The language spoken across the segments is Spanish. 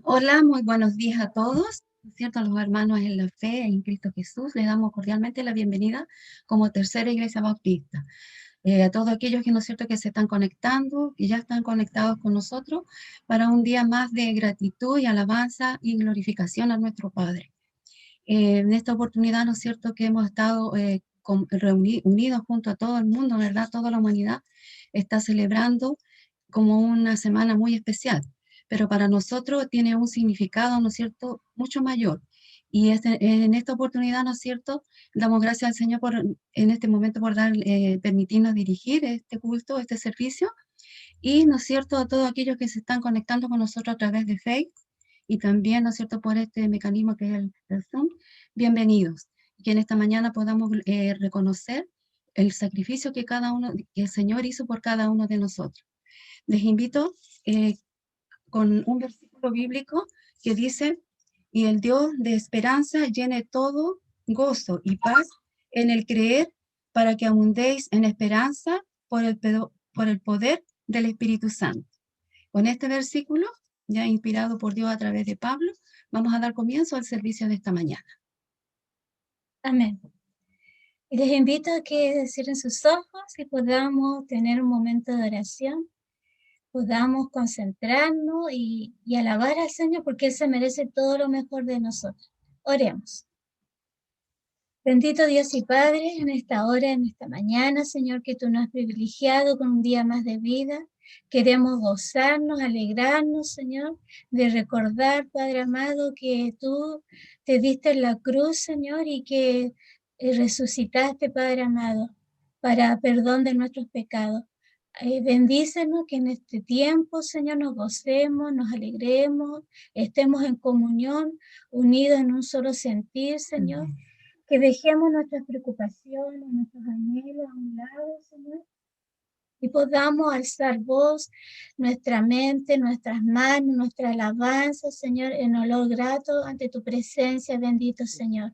Hola, muy buenos días a todos, ¿no es cierto? A los hermanos en la fe en Cristo Jesús, les damos cordialmente la bienvenida como Tercera Iglesia Bautista. A todos aquellos que, ¿no es cierto?, que se están conectando, que ya están conectados con nosotros para un día más de gratitud y alabanza y glorificación a nuestro Padre. En esta oportunidad, ¿no es cierto?, que hemos estado unidos junto a todo el mundo, ¿verdad? Toda la humanidad está celebrando como una semana muy especial, pero para nosotros tiene un significado, ¿no es cierto?, mucho mayor. Y en esta oportunidad, ¿no es cierto?, damos gracias al Señor por, en este momento, por permitirnos dirigir este culto, este servicio, y, ¿no es cierto?, a todos aquellos que se están conectando con nosotros a través de Facebook, y también, ¿no es cierto?, por este mecanismo que es el Zoom, bienvenidos. Que en esta mañana podamos reconocer el sacrificio que que el Señor hizo por cada uno de nosotros. Les invito eh, con un versículo bíblico que dice: y el Dios de esperanza llene todo gozo y paz en el creer, para que abundéis en esperanza por el poder del Espíritu Santo. Con este versículo, ya inspirado por Dios a través de Pablo, vamos a dar comienzo al servicio de esta mañana. Amén. Y les invito a que cierren sus ojos y podamos tener un momento de oración, podamos concentrarnos y alabar al Señor, porque Él se merece todo lo mejor de nosotros. Oremos. Bendito Dios y Padre, en esta hora, en esta mañana, Señor, que tú nos has privilegiado con un día más de vida. Queremos gozarnos, alegrarnos, Señor, de recordar, Padre amado, que tú te diste en la cruz, Señor, y que resucitaste, Padre amado, para perdón de nuestros pecados. Bendícenos que en este tiempo, Señor, nos gocemos, nos alegremos, estemos en comunión, unidos en un solo sentir, Señor. Que dejemos nuestras preocupaciones, nuestros anhelos a un lado, Señor, y podamos alzar voz, nuestra mente, nuestras manos, nuestra alabanza, Señor, en olor grato ante tu presencia, bendito Señor.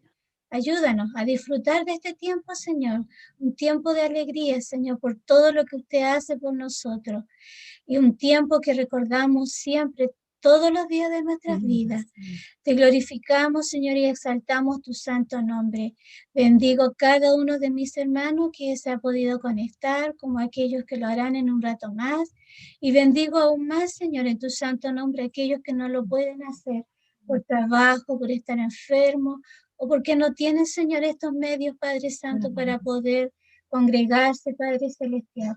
Ayúdanos a disfrutar de este tiempo, Señor, un tiempo de alegría, Señor, por todo lo que usted hace por nosotros, y un tiempo que recordamos siempre, todos los días de nuestras vidas. Te glorificamos, Señor, y exaltamos tu santo nombre. Bendigo cada uno de mis hermanos que se ha podido conectar, como aquellos que lo harán en un rato más. Y bendigo aún más, Señor, en tu santo nombre, aquellos que no lo pueden hacer por trabajo, por estar enfermos, o porque no tienen, Señor, estos medios, Padre Santo, para poder congregarse, Padre Celestial.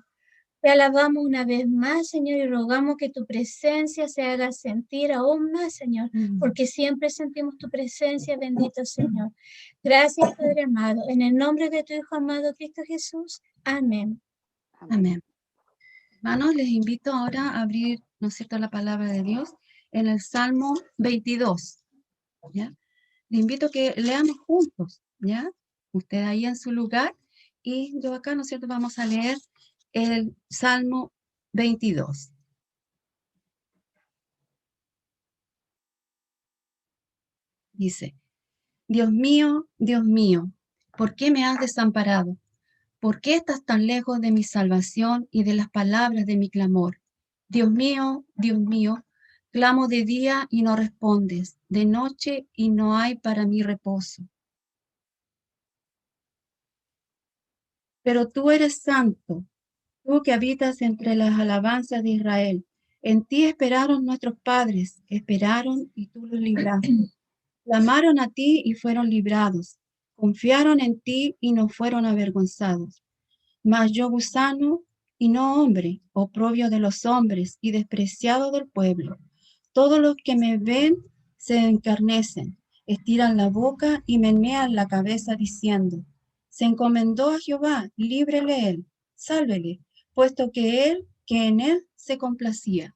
Te alabamos una vez más, Señor, y rogamos que tu presencia se haga sentir aún más, Señor, porque siempre sentimos tu presencia, bendito Señor. Gracias, Padre amado. En el nombre de tu Hijo amado, Cristo Jesús. Amén. Amén. Hermanos, les invito ahora a abrir, ¿no es cierto?, la palabra de Dios en el Salmo 22, ¿ya? Les invito a que leamos juntos, ¿ya? Usted ahí en su lugar y yo acá, ¿no es cierto?, vamos a leer el Salmo 22. Dice: Dios mío, ¿por qué me has desamparado? ¿Por qué estás tan lejos de mi salvación y de las palabras de mi clamor? Dios mío, clamo de día y no respondes, de noche y no hay para mí reposo. Pero tú eres santo, tú que habitas entre las alabanzas de Israel. En ti esperaron nuestros padres, esperaron y tú los libraste. Clamaron a ti y fueron librados. Confiaron en ti y no fueron avergonzados. Mas yo, gusano y no hombre, oprobio de los hombres y despreciado del pueblo. Todos los que me ven se encarnecen, estiran la boca y menean la cabeza diciendo: se encomendó a Jehová, líbrele él, sálvele, puesto que en él se complacía.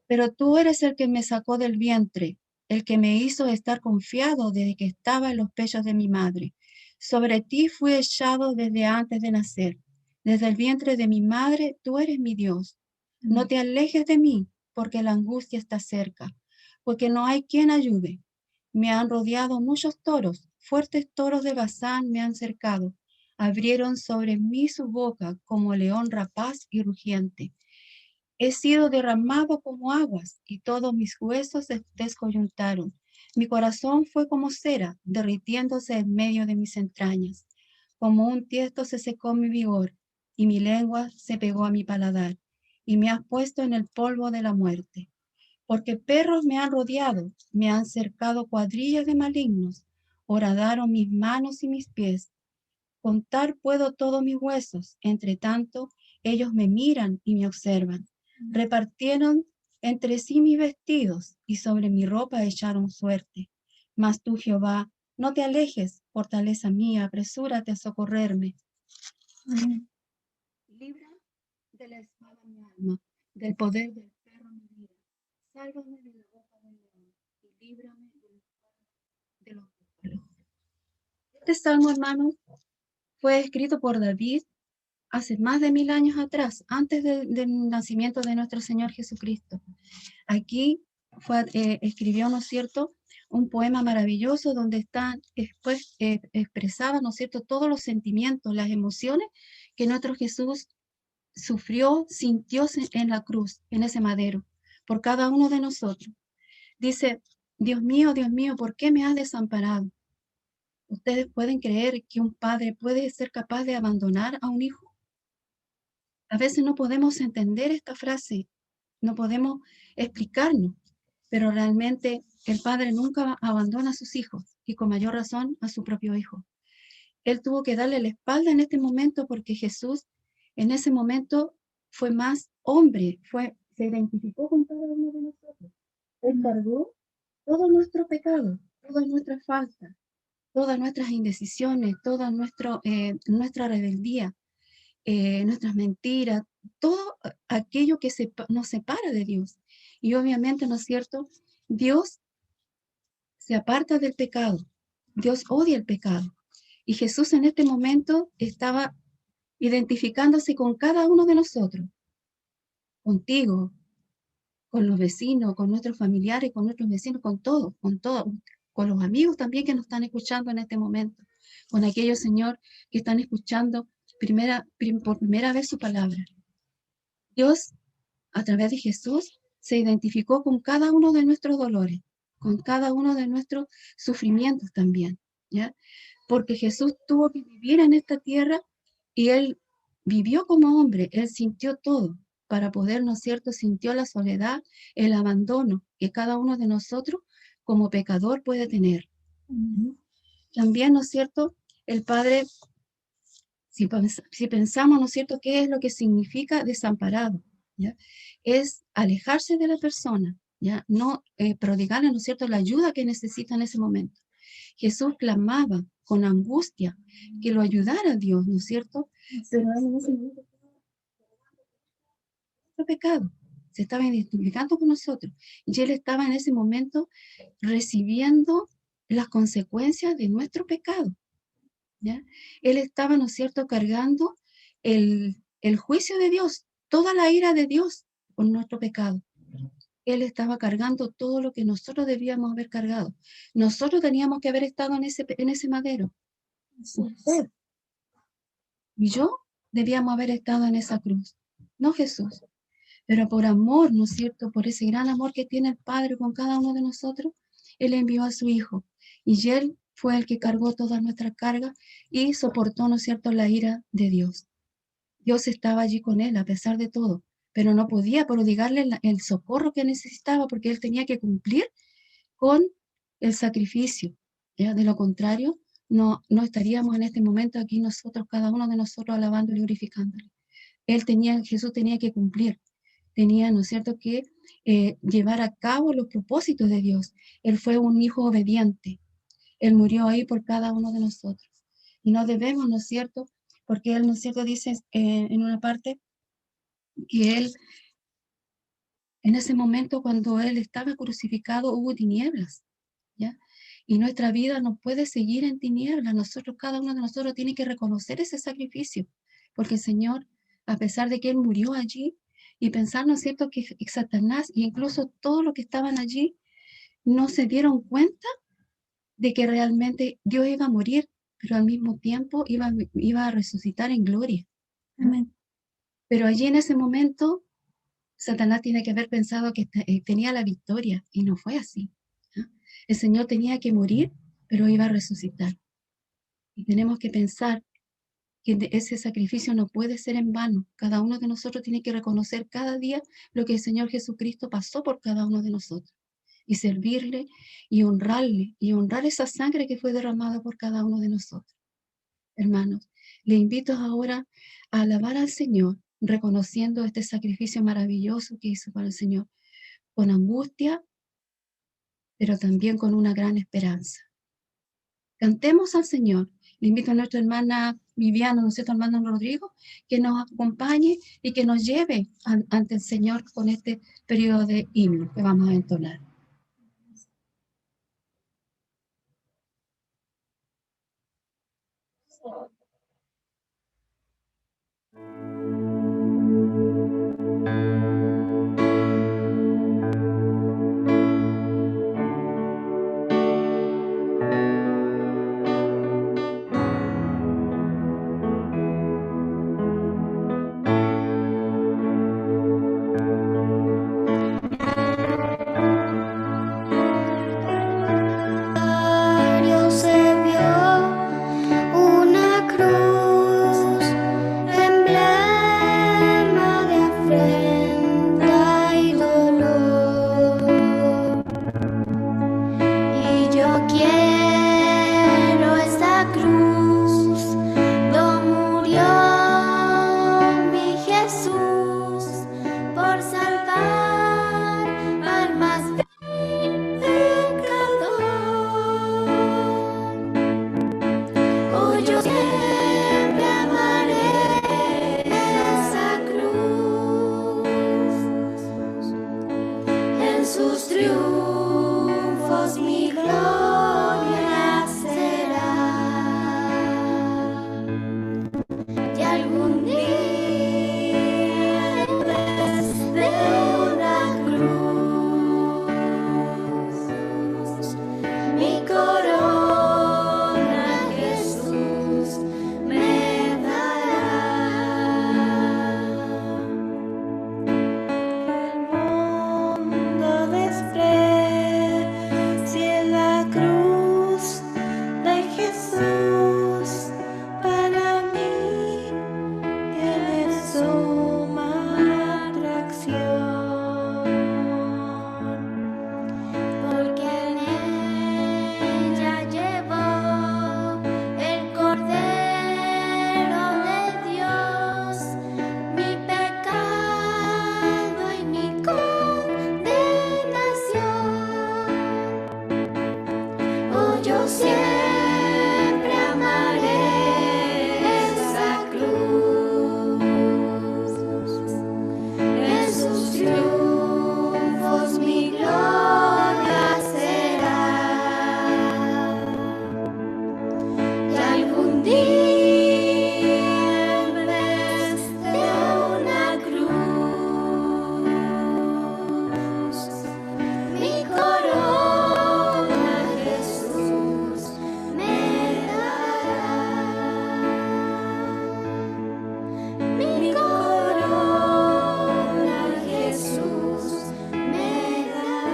Pero tú eres el que me sacó del vientre, el que me hizo estar confiado desde que estaba en los pechos de mi madre. Sobre ti fui echado desde antes de nacer. Desde el vientre de mi madre, tú eres mi Dios. No te alejes de mí, porque la angustia está cerca, porque no hay quien ayude. Me han rodeado muchos toros, fuertes toros de Bazán me han cercado. Abrieron sobre mí su boca como león rapaz y rugiente. He sido derramado como aguas y todos mis huesos se descoyuntaron. Mi corazón fue como cera, derritiéndose en medio de mis entrañas. Como un tiesto se secó mi vigor y mi lengua se pegó a mi paladar y me has puesto en el polvo de la muerte. Porque perros me han rodeado, me han cercado cuadrillas de malignos, horadaron mis manos y mis pies. Contar puedo todos mis huesos, entre tanto ellos me miran y me observan. Repartieron entre sí mis vestidos y sobre mi ropa echaron suerte. Mas tú, Jehová, no te alejes, fortaleza mía, apresúrate a socorrerme. Amén. Libra de la espada mi alma, del poder del perro mi vida. Sálvame de la boca del león y líbrame de los búfalos. Este salmo, hermanos, fue escrito por David hace más de 1000 años atrás, antes del nacimiento de nuestro Señor Jesucristo. Aquí escribió, ¿no es cierto?, un poema maravilloso donde están después expresaba, ¿no es cierto?, todos los sentimientos, las emociones que nuestro Jesús sufrió, sintió en la cruz, en ese madero, por cada uno de nosotros. Dice, Dios mío, ¿por qué me has desamparado? ¿Ustedes pueden creer que un padre puede ser capaz de abandonar a un hijo? A veces no podemos entender esta frase, no podemos explicarnos, pero realmente el padre nunca abandona a sus hijos y con mayor razón a su propio hijo. Él tuvo que darle la espalda en este momento porque Jesús en ese momento fue más hombre, se identificó con cada uno de nosotros. Él cargó todo nuestro pecado, todas nuestras faltas, todas nuestras indecisiones, toda nuestra rebeldía, nuestras mentiras, todo aquello que nos separa de Dios. Y obviamente, ¿no es cierto? Dios se aparta del pecado. Dios odia el pecado. Y Jesús en este momento estaba identificándose con cada uno de nosotros, contigo, con los vecinos, con nuestros familiares, con nuestros vecinos, con todos, con los amigos también que nos están escuchando en este momento, con aquellos, Señor, que están escuchando por primera vez su palabra. Dios, a través de Jesús, se identificó con cada uno de nuestros dolores, con cada uno de nuestros sufrimientos también, ¿ya? Porque Jesús tuvo que vivir en esta tierra y Él vivió como hombre, Él sintió todo para poder, ¿no es cierto?, sintió la soledad, el abandono que cada uno de nosotros como pecador puede tener. También, ¿no es cierto?, el Padre, si pensamos, ¿no es cierto?, qué es lo que significa desamparado, ¿ya? Es alejarse de la persona, ¿ya? No prodigarle, ¿no es cierto?, la ayuda que necesita en ese momento. Jesús clamaba con angustia que lo ayudara Dios, ¿no es cierto? Pero él en ese momento nuestro pecado, se estaba identificando con nosotros y él estaba en ese momento recibiendo las consecuencias de nuestro pecado, ¿ya? Él estaba, ¿no es cierto?, cargando el juicio de Dios, toda la ira de Dios por nuestro pecado. Él estaba cargando todo lo que nosotros debíamos haber cargado. Nosotros teníamos que haber estado en ese madero. Usted y yo debíamos haber estado en esa cruz, no Jesús. Pero por amor, ¿no es cierto?, por ese gran amor que tiene el Padre con cada uno de nosotros, Él envió a su Hijo. Y Él fue el que cargó toda nuestra carga y soportó, ¿no es cierto?, la ira de Dios. Dios estaba allí con Él a pesar de todo, pero no podía prodigarle el socorro que necesitaba porque Él tenía que cumplir con el sacrificio, ¿ya? De lo contrario, no estaríamos en este momento aquí nosotros, cada uno de nosotros, alabando y glorificándole. Jesús tenía que cumplir, tenía, ¿no es cierto?, que llevar a cabo los propósitos de Dios. Él fue un hijo obediente. Él murió ahí por cada uno de nosotros. Y no debemos, ¿no es cierto?, porque Él, ¿no es cierto?, dice en una parte que Él, en ese momento cuando Él estaba crucificado, hubo tinieblas, ¿ya? Y nuestra vida no puede seguir en tinieblas. Nosotros, cada uno de nosotros tiene que reconocer ese sacrificio, porque el Señor, a pesar de que Él murió allí, y pensar, ¿no es cierto?, que Satanás e incluso todos los que estaban allí no se dieron cuenta de que realmente Dios iba a morir, pero al mismo tiempo iba a resucitar en gloria. Amén. Pero allí en ese momento Satanás tiene que haber pensado que tenía la victoria, y no fue así. ¿Ah? El Señor tenía que morir, pero iba a resucitar. Y tenemos que pensar que ese sacrificio no puede ser en vano. Cada uno de nosotros tiene que reconocer cada día lo que el Señor Jesucristo pasó por cada uno de nosotros, y servirle y honrarle, y honrar esa sangre que fue derramada por cada uno de nosotros. Hermanos, le invito ahora a alabar al Señor, reconociendo este sacrificio maravilloso que hizo para el Señor, con angustia, pero también con una gran esperanza. Cantemos al Señor. Le invito a nuestra hermana Viviana, ¿no es cierto?, hermano Rodrigo, que nos acompañe y que nos lleve ante el Señor con este periodo de himno que vamos a entonar. Se vio una cruz, emblema de afrenta y dolor, y yo quiero esa cruz, donde murió mi Jesús por salvar al más vil pecador. Oh, yo siempre amaré esa cruz, en sus triunfos mi gloria será, y algún día en vez de una cruz, mi corona Jesús me dará. El mundo desprecie la cruz de Jesús, para mí tiene suma atracción, porque en ella llevó el Cordero de Dios mi pecado y mi condenación. Oh, yo siempre amaré esa cruz, en sus triunfos mi gloria será, y algún día en vez de una cruz, mi corona Jesús me dará. Mi corona Jesús me dará.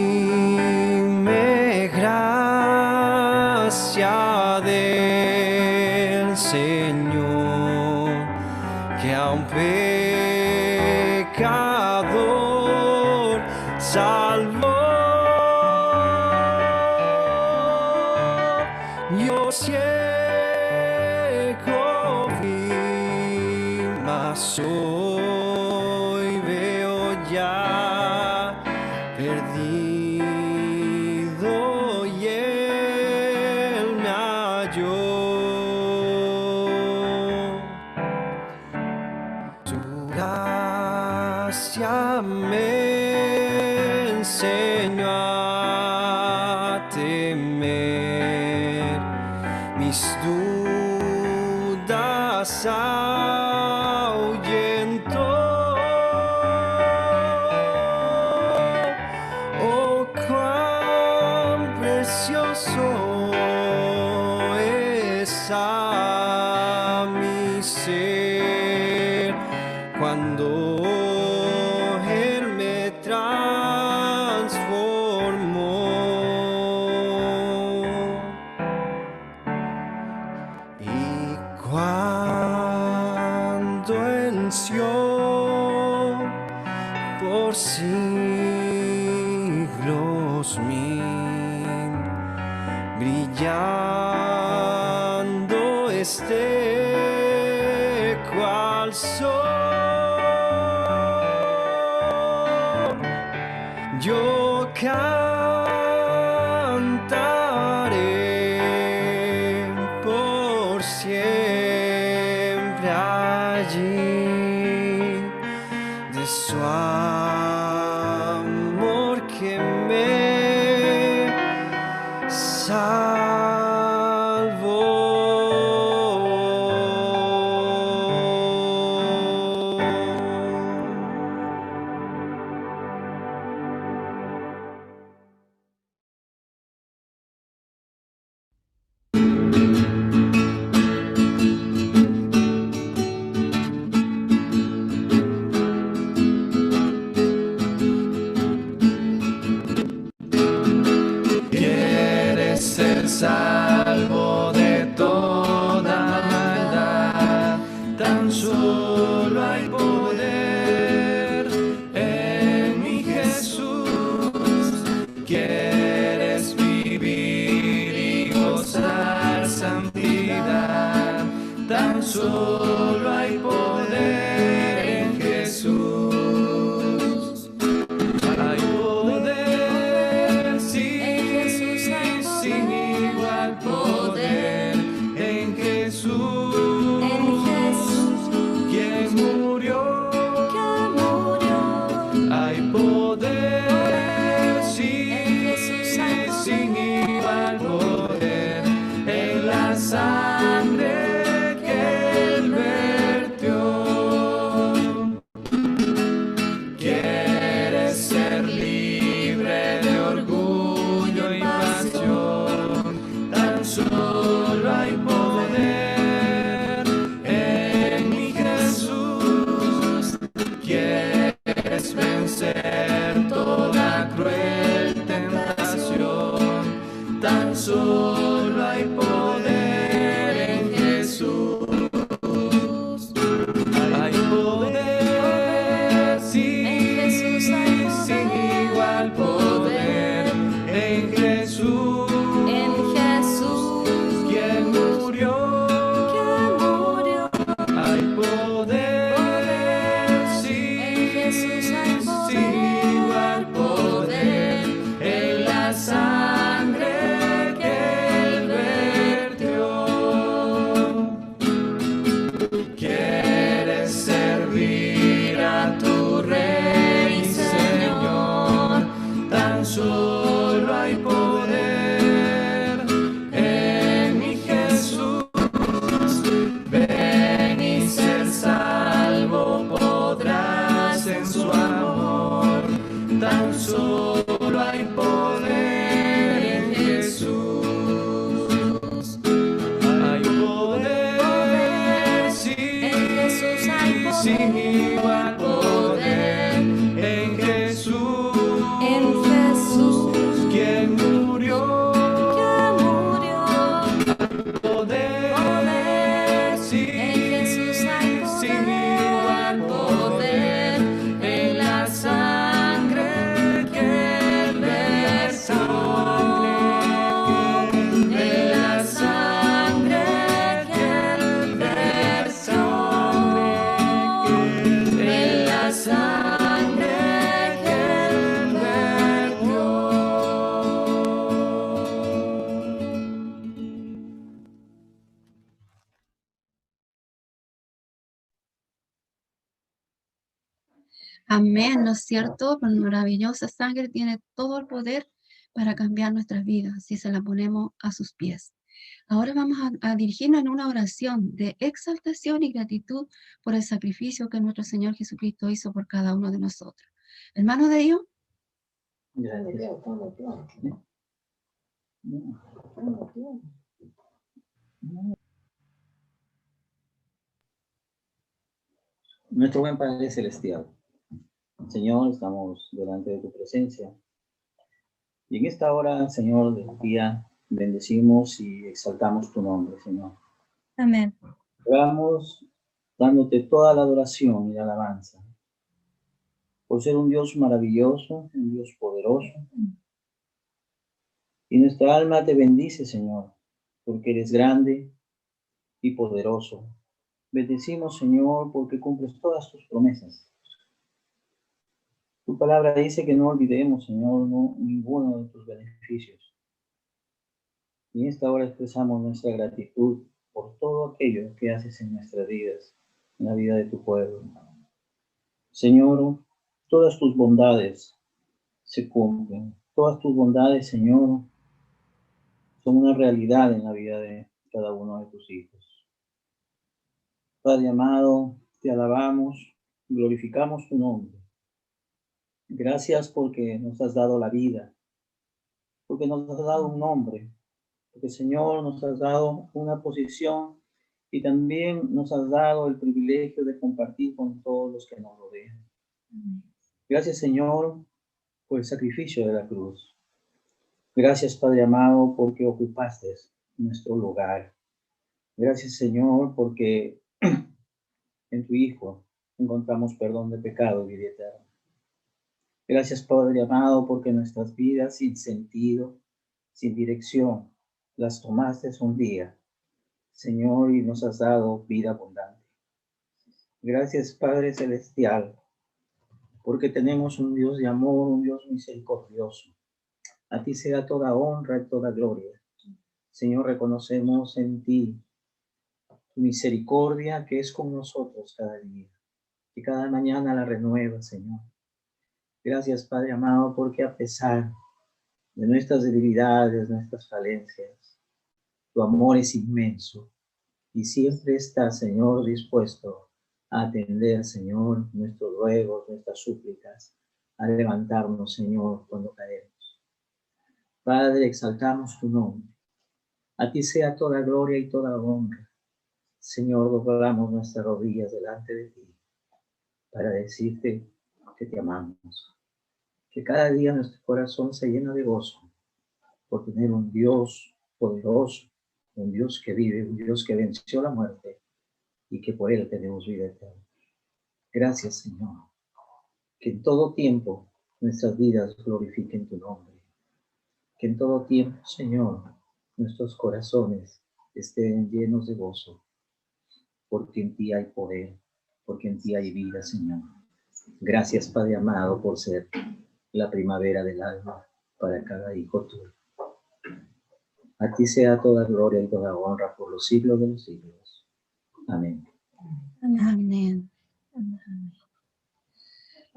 Sublime gracia del Señor, que a un pecador salvó. Yo ciego vi, mas hoy veo ya, perdido, y Él me halló. enseño a temer, mis dudas ahuyentó. Oh, cuán precioso es a mi ser cuando Él me transformó. Y cuando en Sion por siglos mil brillando esté cual sol, yo cantaré por siempre allí de su amor que me Quieres ser salvo de toda maldad, tan solo hay poder en mi Jesús. Quieres vivir y gozar santidad, tan solo hay poder en Jesús. Hay poder, sí, sin igual poder en Jesús, quien murió. Hay poder, sí, sin igual poder en la sangre que Él vertió. Quieres ser libre de orgullo y pasión, tan solo hay poder en mi Jesús. Quieres vencer toda cruel tentación, tan solo hay poder en Jesús. Hay poder, sí, sin igual poder en Jesús, quien murió. Hay poder, sí, sin igual poder en la sangre que Él vertió. Quieres servir a tu Rey, Señor, tan solo hay poder en mi Jesús. Ven y ser salvo podrás en su amor, tan solo hay poder en Jesús. Hay poder, sí, sin igual poder en Jesús, quien Amén, ¿no es cierto? Por maravillosa sangre tiene todo el poder para cambiar nuestras vidas si se la ponemos a sus pies. Ahora vamos a dirigirnos en una oración de exaltación y gratitud por el sacrificio que nuestro Señor Jesucristo hizo por cada uno de nosotros. Hermano de Dios, Gracias. Nuestro buen Padre Celestial, Señor, estamos delante de tu presencia. Y en esta hora, Señor, del día, bendecimos y exaltamos tu nombre, Señor. Amén. Oramos dándote toda la adoración y la alabanza por ser un Dios maravilloso, un Dios poderoso. Y nuestra alma te bendice, Señor, porque eres grande y poderoso. Bendecimos, Señor, porque cumples todas tus promesas. Tu palabra dice que no olvidemos, Señor, ninguno de tus beneficios. Y en esta hora expresamos nuestra gratitud por todo aquello que haces en nuestras vidas, en la vida de tu pueblo. Señor, todas tus bondades se cumplen. Todas tus bondades, Señor, son una realidad en la vida de cada uno de tus hijos. Padre amado, te alabamos, glorificamos tu nombre. Gracias porque nos has dado la vida, porque nos has dado un nombre, porque, Señor, nos has dado una posición y también nos has dado el privilegio de compartir con todos los que nos rodean. Gracias, Señor, por el sacrificio de la cruz. Gracias, Padre amado, porque ocupaste nuestro lugar. Gracias, Señor, porque en tu Hijo encontramos perdón de pecado y vida eterna. Gracias, Padre amado, porque nuestras vidas sin sentido, sin dirección, las tomaste un día, Señor, y nos has dado vida abundante. Gracias, Padre Celestial, porque tenemos un Dios de amor, un Dios misericordioso. A ti sea toda honra y toda gloria. Señor, reconocemos en ti tu misericordia que es con nosotros cada día, que cada mañana la renueva, Señor. Gracias, Padre amado, porque a pesar de nuestras debilidades, nuestras falencias, tu amor es inmenso y siempre está, Señor, dispuesto a atender, Señor, nuestros ruegos, nuestras súplicas, a levantarnos, Señor, cuando caemos. Padre, exaltamos tu nombre. A ti sea toda gloria y toda honra. Señor, doblamos nuestras rodillas delante de ti para decirte que te amamos. Que cada día nuestro corazón se llena de gozo por tener un Dios poderoso, un Dios que vive, un Dios que venció la muerte y que por él tenemos vida eterna. Gracias, Señor. Que en todo tiempo nuestras vidas glorifiquen tu nombre. Que en todo tiempo, Señor, nuestros corazones estén llenos de gozo, porque en ti hay poder, porque en ti hay vida, Señor. Gracias, Padre amado, por ser la primavera del alma para cada hijo tuyo. A ti sea toda gloria y toda honra por los siglos de los siglos. Amén. amén.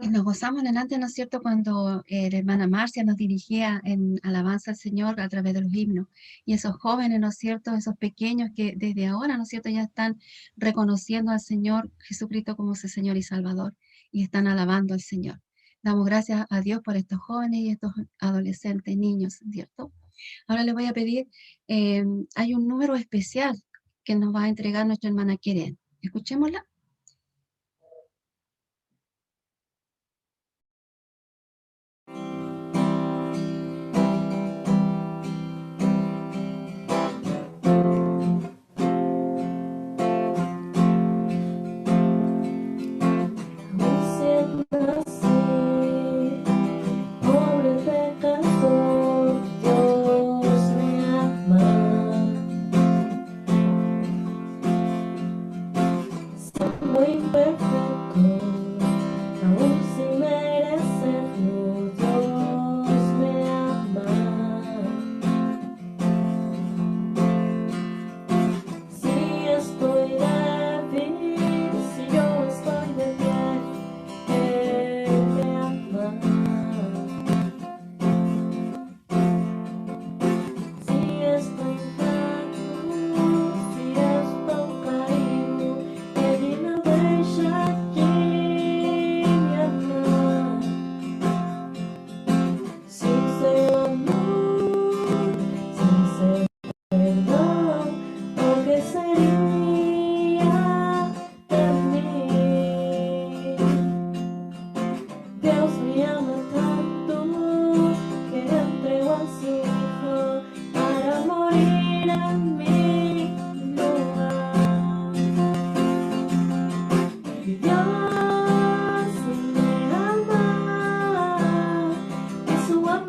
Y nos gozamos delante, ¿no es cierto?, cuando la hermana Marcia nos dirigía en alabanza al Señor a través de los himnos. Y esos jóvenes, ¿no es cierto?, esos pequeños que desde ahora, ¿no es cierto?, ya están reconociendo al Señor Jesucristo como su Señor y Salvador y están alabando al Señor. Damos gracias a Dios por estos jóvenes y estos adolescentes, niños, ¿cierto? Ahora le voy a pedir, hay un número especial que nos va a entregar nuestra hermana Keren. Escuchémosla. Pobre pecador, Dios me ama.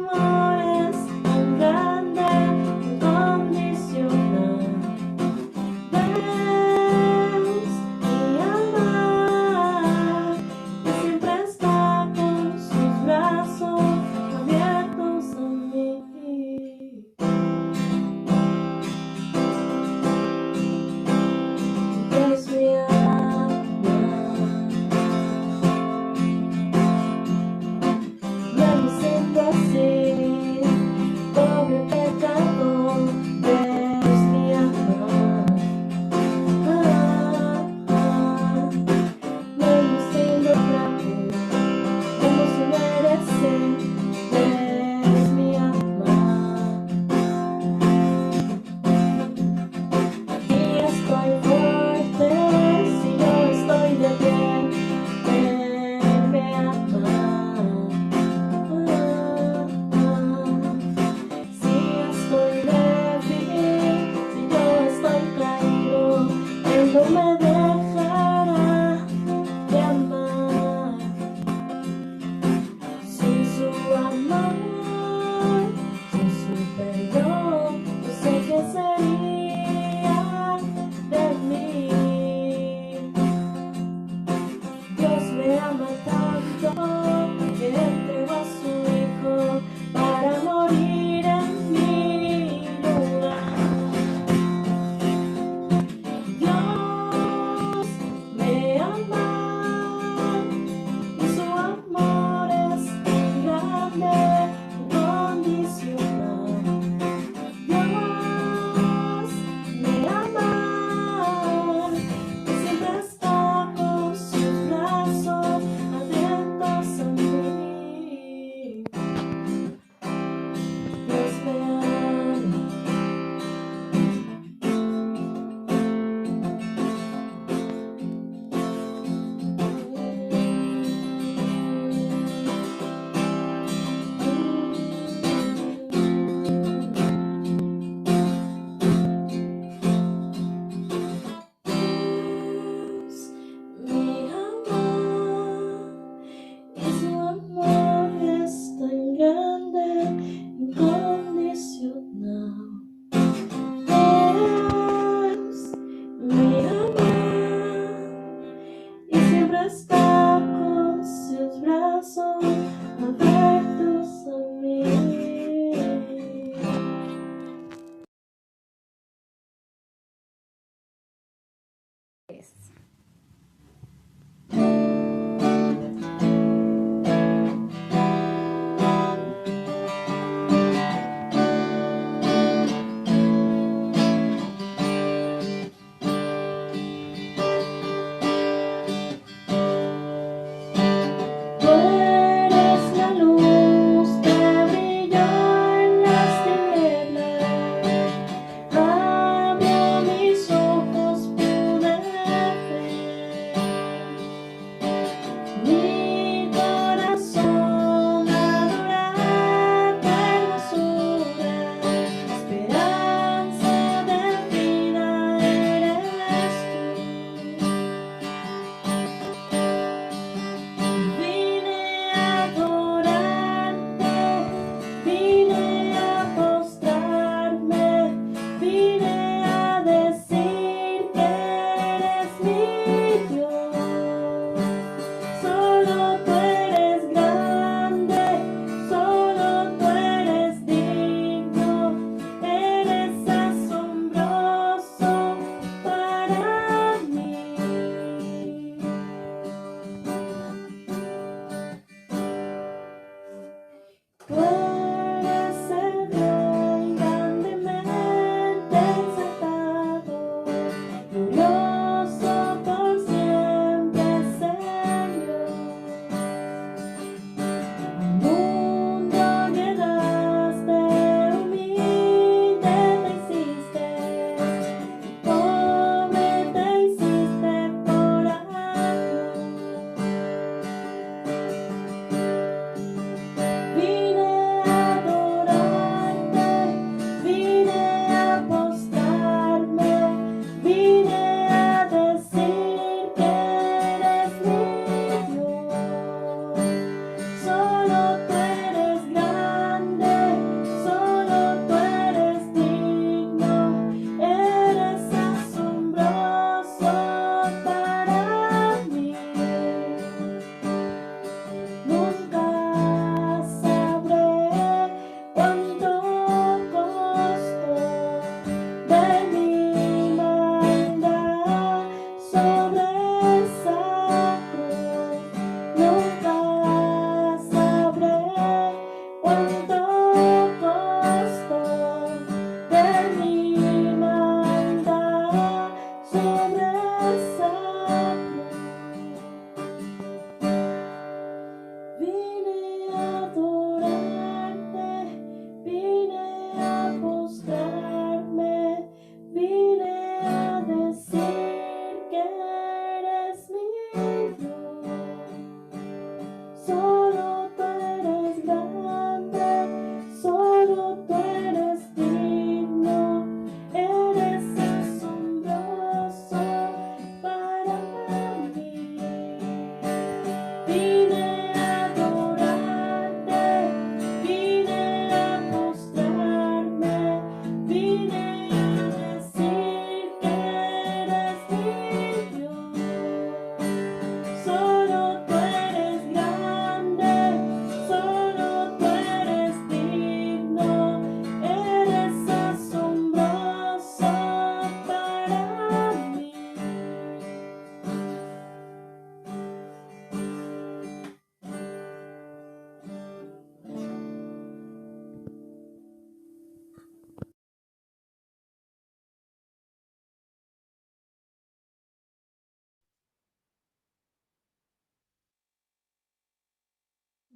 amor es tan grande, incondicional. Ves mi amar, que siempre está con sus brazos abiertos a mí. Es mi alma. Me siento así.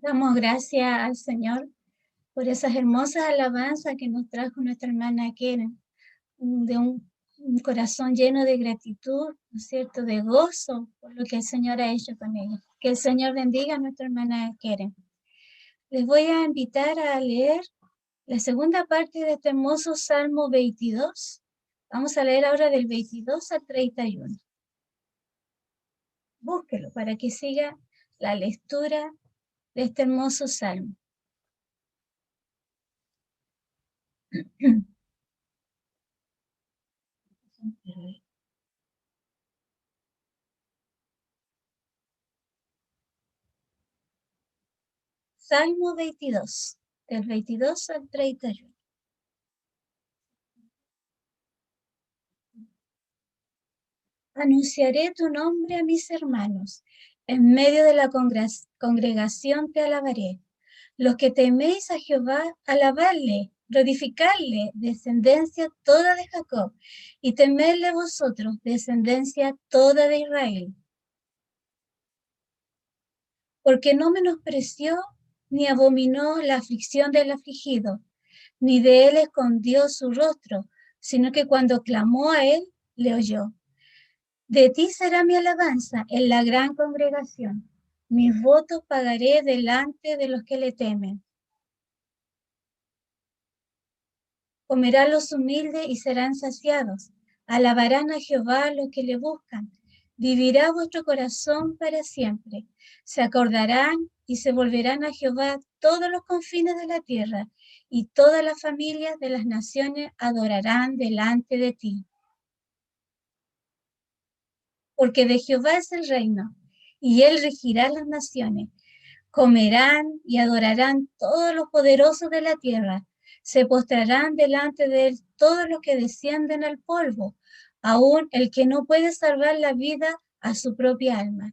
Damos gracias al Señor por esas hermosas alabanzas que nos trajo nuestra hermana Keren, de un corazón lleno de gratitud, ¿no es cierto?, de gozo por lo que el Señor ha hecho con ella. Que el Señor bendiga a nuestra hermana Keren. Les voy a invitar a leer la segunda parte de este hermoso Salmo 22. Vamos a leer ahora del 22 al 31. Búsquelo para que siga la lectura de este hermoso salmo. Salmo 22, del 22 al 31. Anunciaré tu nombre a mis hermanos. En medio de la congregación te alabaré. Los que teméis a Jehová, alabadle, glorificadle, descendencia toda de Jacob, y temedle vosotros, descendencia toda de Israel. Porque no menospreció ni abominó la aflicción del afligido, ni de él escondió su rostro, sino que cuando clamó a él, le oyó. De ti será mi alabanza en la gran congregación. Mis votos pagaré delante de los que le temen. Comerán los humildes y serán saciados. Alabarán a Jehová los que le buscan. Vivirá vuestro corazón para siempre. Se acordarán y se volverán a Jehová todos los confines de la tierra, y todas las familias de las naciones adorarán delante de ti. Porque de Jehová es el reino, y él regirá las naciones. Comerán y adorarán todos los poderosos de la tierra. Se postrarán delante de él todos los que descienden al polvo, aun el que no puede salvar la vida a su propia alma.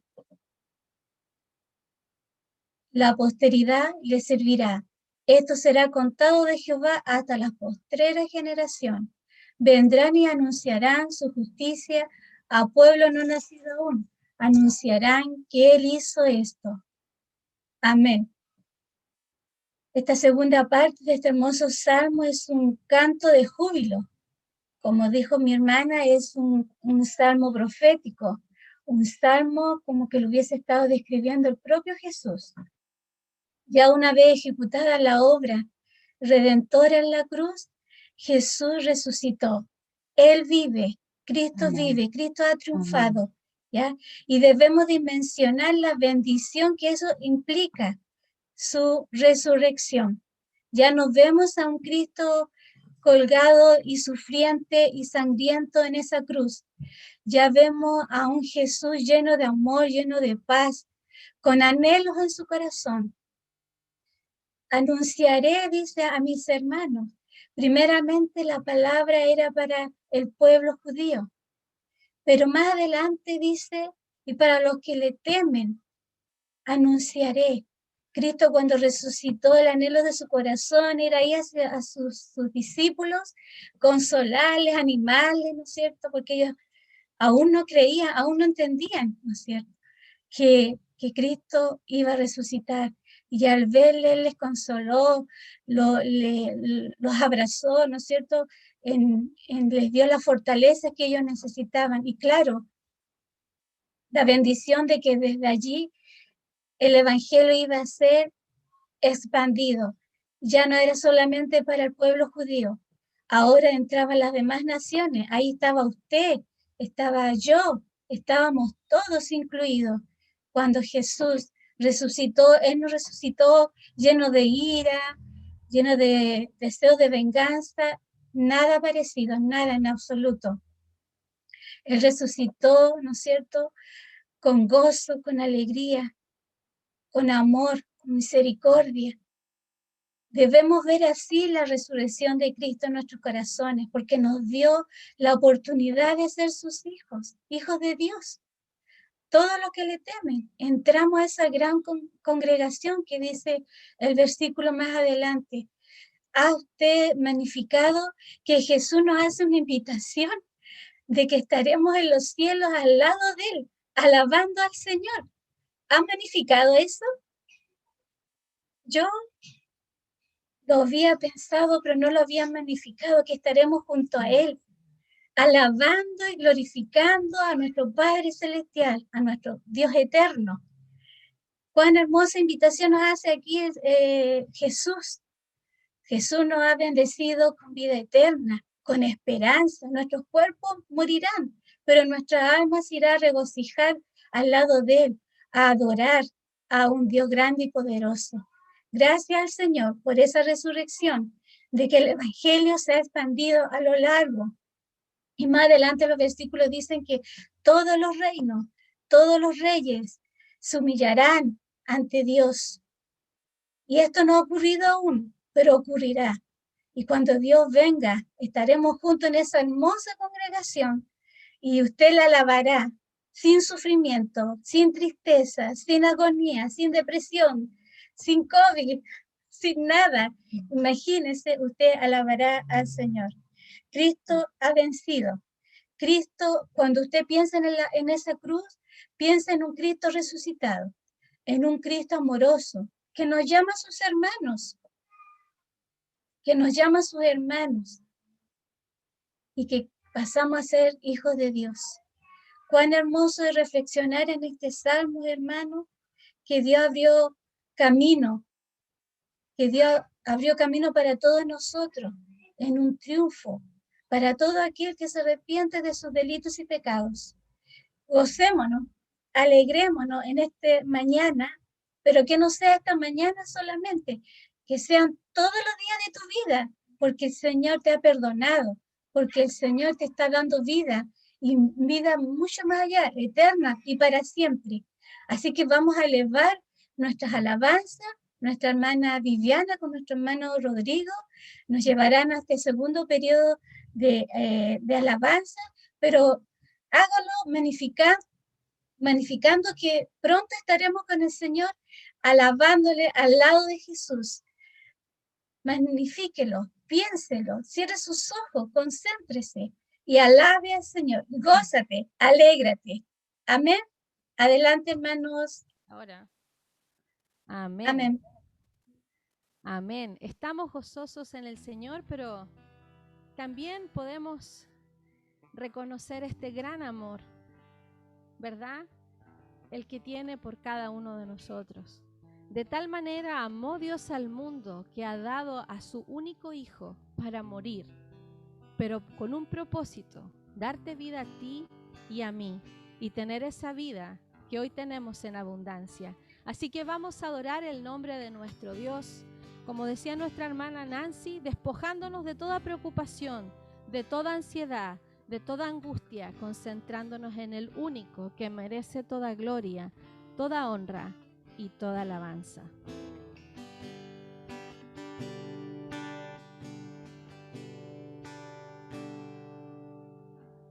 La posteridad le servirá. Esto será contado de Jehová hasta la postrera generación. Vendrán y anunciarán su justicia a pueblo no nacido aún. Anunciarán que él hizo esto. Amén. Esta segunda parte de este hermoso salmo es un canto de júbilo. Como dijo mi hermana, es un salmo profético, un salmo como que lo hubiese estado describiendo el propio Jesús. Ya una vez ejecutada la obra redentora en la cruz, Jesús resucitó. Él vive, Cristo vive, Cristo ha triunfado, ¿ya? Y debemos dimensionar la bendición que eso implica, su resurrección. Ya no vemos a un Cristo colgado y sufriente y sangriento en esa cruz. Ya vemos a un Jesús lleno de amor, lleno de paz, con anhelos en su corazón. Anunciaré, dice, a mis hermanos. Primeramente la palabra era para el pueblo judío, pero más adelante dice, y para los que le temen, anunciaré. Cristo cuando resucitó, el anhelo de su corazón era ir a sus discípulos, consolarles, animarles, ¿no es cierto? Porque ellos aún no creían, aún no entendían, ¿no es cierto? Que Cristo iba a resucitar. Y al verles les consoló, los abrazó, ¿no es cierto? Les dio la fortaleza que ellos necesitaban. Y claro, la bendición de que desde allí el evangelio iba a ser expandido. Ya no era solamente para el pueblo judío. Ahora entraban las demás naciones. Ahí estaba usted, estaba yo, estábamos todos incluidos. Cuando Jesús resucitó, Él no resucitó lleno de ira, lleno de deseos de venganza, nada parecido, nada en absoluto. Él resucitó, ¿no es cierto?, con gozo, con alegría, con amor, con misericordia. Debemos ver así la resurrección de Cristo en nuestros corazones, porque nos dio la oportunidad de ser sus hijos, hijos de Dios. Todos los que le temen, entramos a esa gran congregación que dice el versículo más adelante. ¿Ha usted magnificado que Jesús nos hace una invitación de que estaremos en los cielos al lado de Él, alabando al Señor? ¿Ha magnificado eso? Yo lo había pensado, pero no lo había magnificado, que estaremos junto a Él, alabando y glorificando a nuestro Padre Celestial, a nuestro Dios eterno. Cuán hermosa invitación nos hace aquí Jesús. Jesús nos ha bendecido con vida eterna, con esperanza. Nuestros cuerpos morirán, pero nuestra alma se irá a regocijar al lado de Él, a adorar a un Dios grande y poderoso. Gracias al Señor por esa resurrección, de que el Evangelio se ha expandido a lo largo. Y más adelante los versículos dicen que todos los reinos, todos los reyes se humillarán ante Dios. Y esto no ha ocurrido aún, pero ocurrirá. Y cuando Dios venga, estaremos juntos en esa hermosa congregación y usted la alabará sin sufrimiento, sin tristeza, sin agonía, sin depresión, sin COVID, sin nada. Imagínese, usted alabará al Señor. Cristo ha vencido. Cristo, cuando usted piensa en esa cruz, piensa en un Cristo resucitado, en un Cristo amoroso, que nos llama a sus hermanos, y que pasamos a ser hijos de Dios. Cuán hermoso es reflexionar en este salmo, hermano, que Dios abrió camino para todos nosotros, en un triunfo, para todo aquel que se arrepiente de sus delitos y pecados. Gocémonos, alegrémonos en esta mañana, pero que no sea esta mañana solamente, que sean todos los días de tu vida, porque el Señor te ha perdonado, porque el Señor te está dando vida, y vida mucho más allá, eterna y para siempre. Así que vamos a elevar nuestras alabanzas. Nuestra hermana Viviana con nuestro hermano Rodrigo nos llevarán a este segundo periodo de alabanza, pero hágalo magnificando que pronto estaremos con el Señor, alabándole al lado de Jesús. Magnifíquelo, piénselo, cierre sus ojos, concéntrese y alabe al Señor. Gózate, alégrate. Amén. Adelante, hermanos. Ahora. Amén. Amén. Amén. Estamos gozosos en el Señor, pero también podemos reconocer este gran amor, ¿verdad? El que tiene por cada uno de nosotros. De tal manera amó Dios al mundo que ha dado a su único Hijo para morir, pero con un propósito, darte vida a ti y a mí, y tener esa vida que hoy tenemos en abundancia. Así que vamos a adorar el nombre de nuestro Dios, como decía nuestra hermana Nancy, despojándonos de toda preocupación, de toda ansiedad, de toda angustia, concentrándonos en el único que merece toda gloria, toda honra y toda alabanza.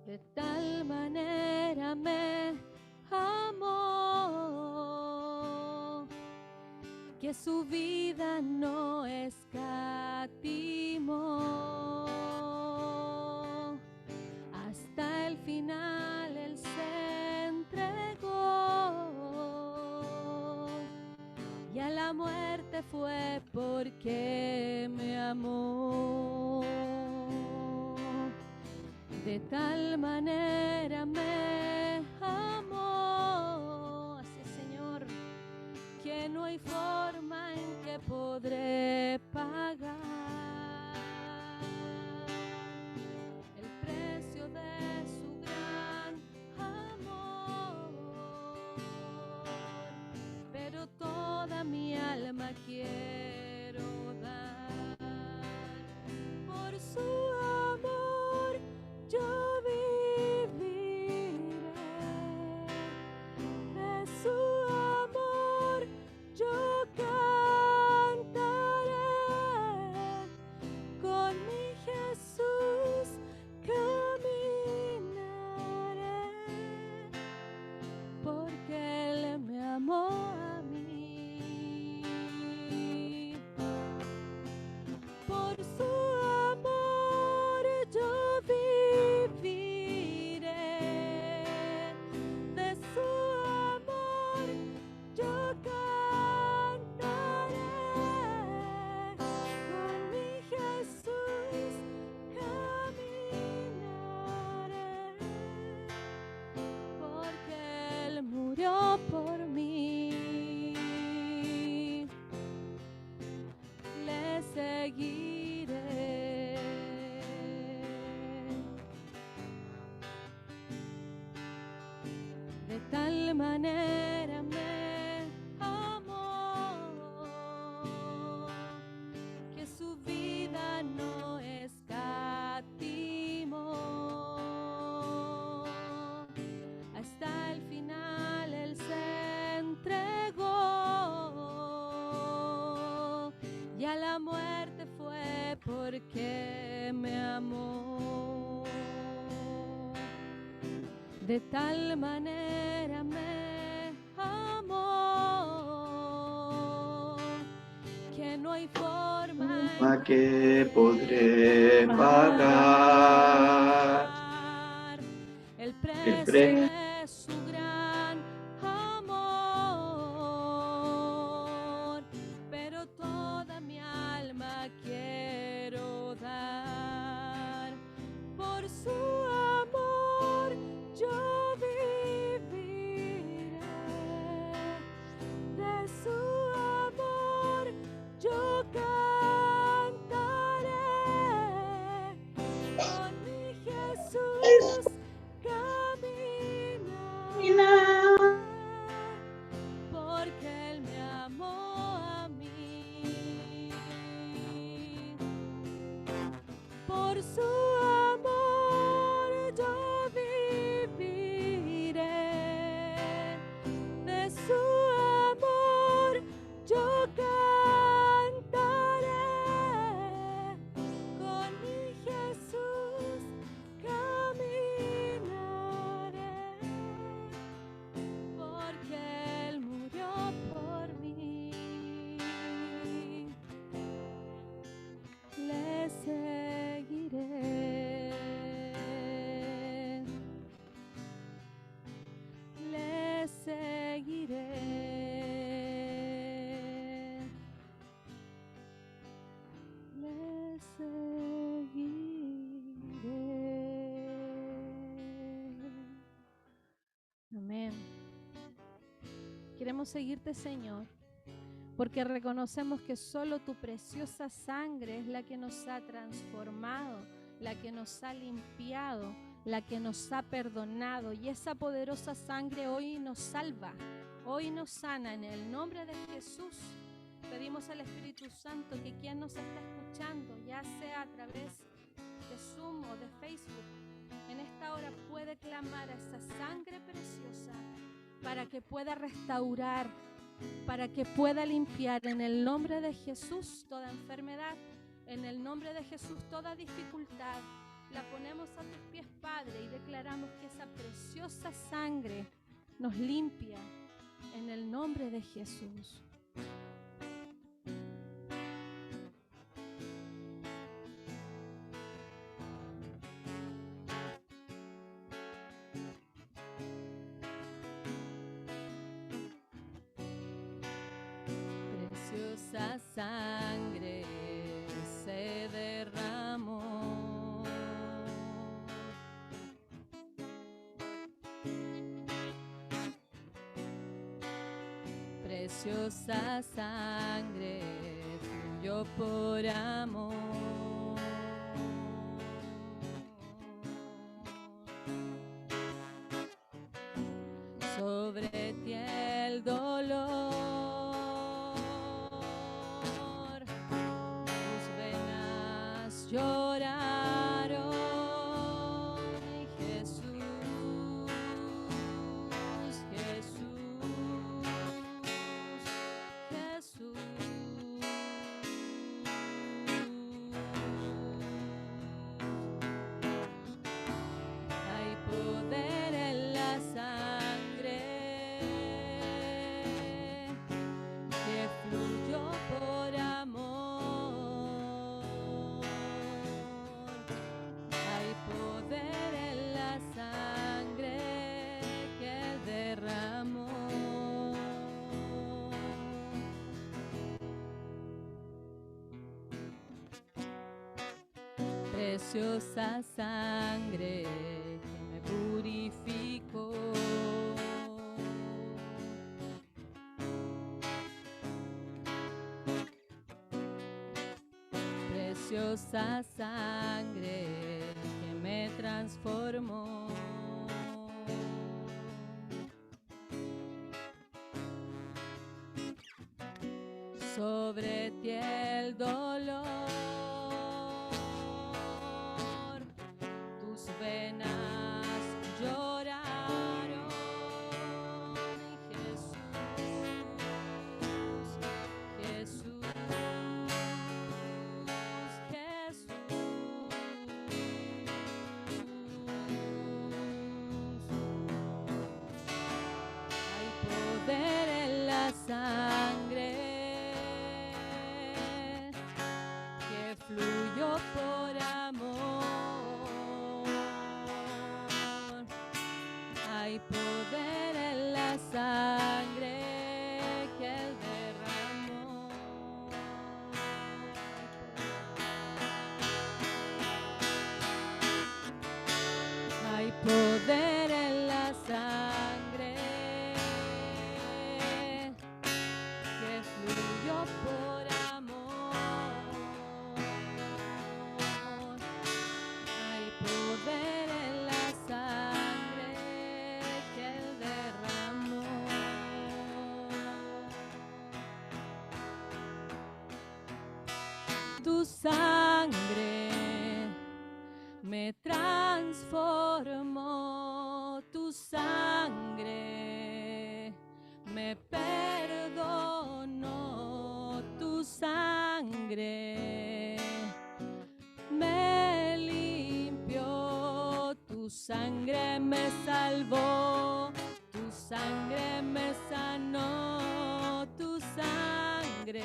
De tal manera me amó que su vida no escatimó. Hasta el final Él se entregó y a la muerte fue porque me amó. De tal manera me amó, así Señor, que no hay forma en que podré pagar el precio de su gran amor, pero toda mi alma quiero dar por su amor. Yo viviré tal manera me amó que su vida no escatimó. Hasta el final Él se entregó y a la muerte fue porque me amó. De tal manera me amó que no hay forma ¿A qué podré pagar el el precio precio? de su gran amor? Pero toda mi alma quiero dar por su amor. Yo viviré de su amor, yo cantaré con mi Jesús, caminaré porque Él me amó a mí. Por su amor yo viviré, de su amor yo cantaré, con mi Jesús caminaré, porque Él murió por mí. Le seguiré, le seguiré, le seguiré. Amén. Queremos seguirte, Señor, porque reconocemos que solo tu preciosa sangre es la que nos ha transformado, la que nos ha limpiado, la que nos ha perdonado, y esa poderosa sangre hoy nos salva, hoy nos sana. En el nombre de Jesús pedimos al Espíritu Santo que quien nos está escuchando, ya sea a través de Zoom o de Facebook, en esta hora puede clamar a esa sangre preciosa para que pueda restaurar, para que pueda limpiar en el nombre de Jesús toda enfermedad, en el nombre de Jesús toda dificultad. La ponemos a tus pies, Padre, y declaramos que esa preciosa sangre nos limpia en el nombre de Jesús. Preciosa sangre se derramó. Preciosa sangre fluyó por amor. Sobre ti el dolor, tus venas lloraron, y Jesús, Jesús, Jesús. Hay poder en la sangre que fluyó por amor. Hay poder en la sangre que Él derramó. Preciosa sangre que me purificó. Preciosa sangre que me transformó. sobre ti el dolor, tus venas lloraron, Jesús, Jesús, Jesús. Hay poder en la sangre que fluyó por amor. Hay poder en la sangre que Él derramó. Hay poder en la sangre que fluyó por amor. Hay poder en la sangre que Él derramó. Tu sangre me transformó, tu sangre me perdonó, tu sangre me limpió, tu sangre me salvó, tu sangre me sanó, tu sangre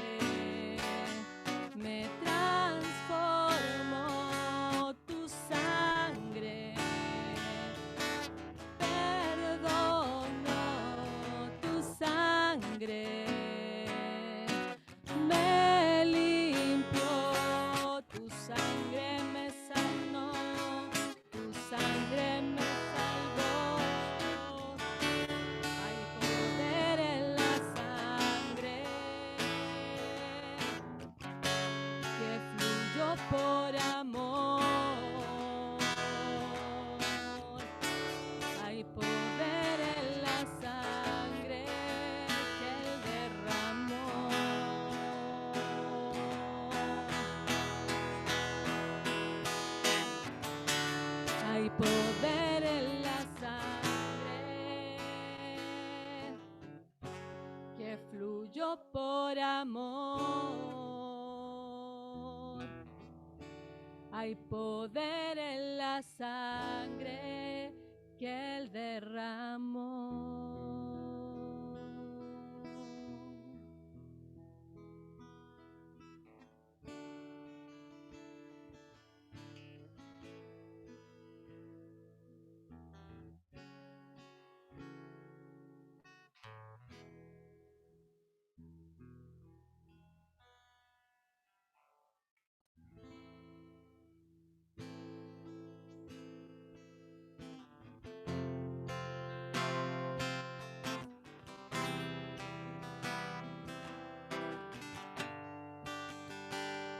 me transformó, tu sangre perdonó, tu sangre me limpió, tu sangre me sanó, tu sangre me salvó. Hay poder en la sangre que fluyó por amor. Hay poder en la sangre que Él derramó. Hay poder en la sangre que fluyó por amor. Hay poder en la sangre que Él derramó.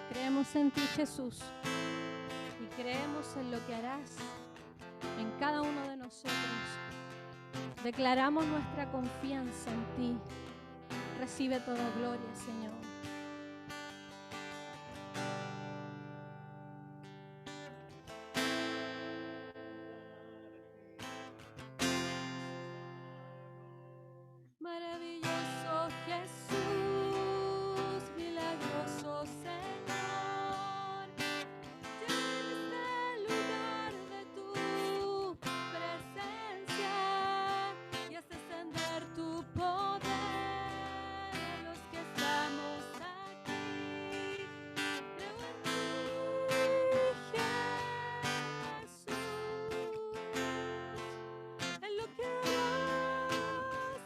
Creemos en ti, Jesús, y creemos en lo que harás en cada uno de nosotros. Declaramos nuestra confianza en ti. Recibe toda gloria, Señor. Maravilloso Jesús, milagroso Señor, llena este lugar de tu presencia y haz descender tu poder en los que estamos aquí. Creo en ti, Jesús, en lo que harás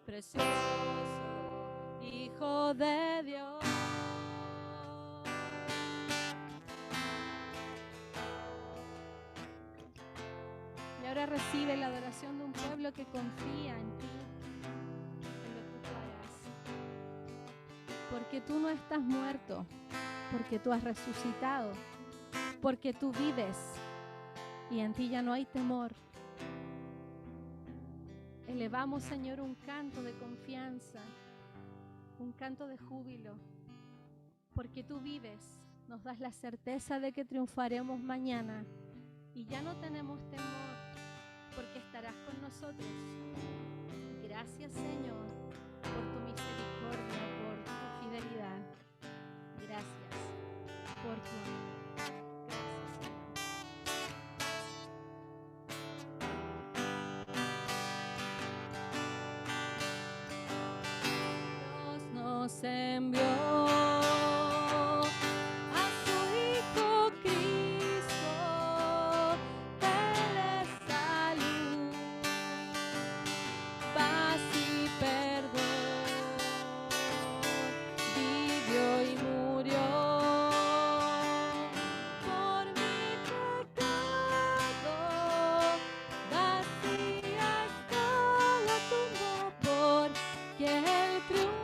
precioso Hijo de Dios. Y ahora recibe la adoración de un pueblo que confía en ti, en lo que tú harás. Porque tú no estás muerto, porque tú has resucitado, porque tú vives y en ti ya no hay temor. Elevamos, Señor, un canto de confianza, un canto de júbilo, porque tú vives, nos das la certeza de que triunfaremos mañana y ya no tenemos temor, porque estarás con nosotros. Gracias, Señor, por tu misericordia, por tu fidelidad. Gracias por tu amor. Nos envió a su Hijo Cristo, Él es salud, paz y perdón, vivió y murió por mi pecado, vacía está la tumba porque Él triunfó.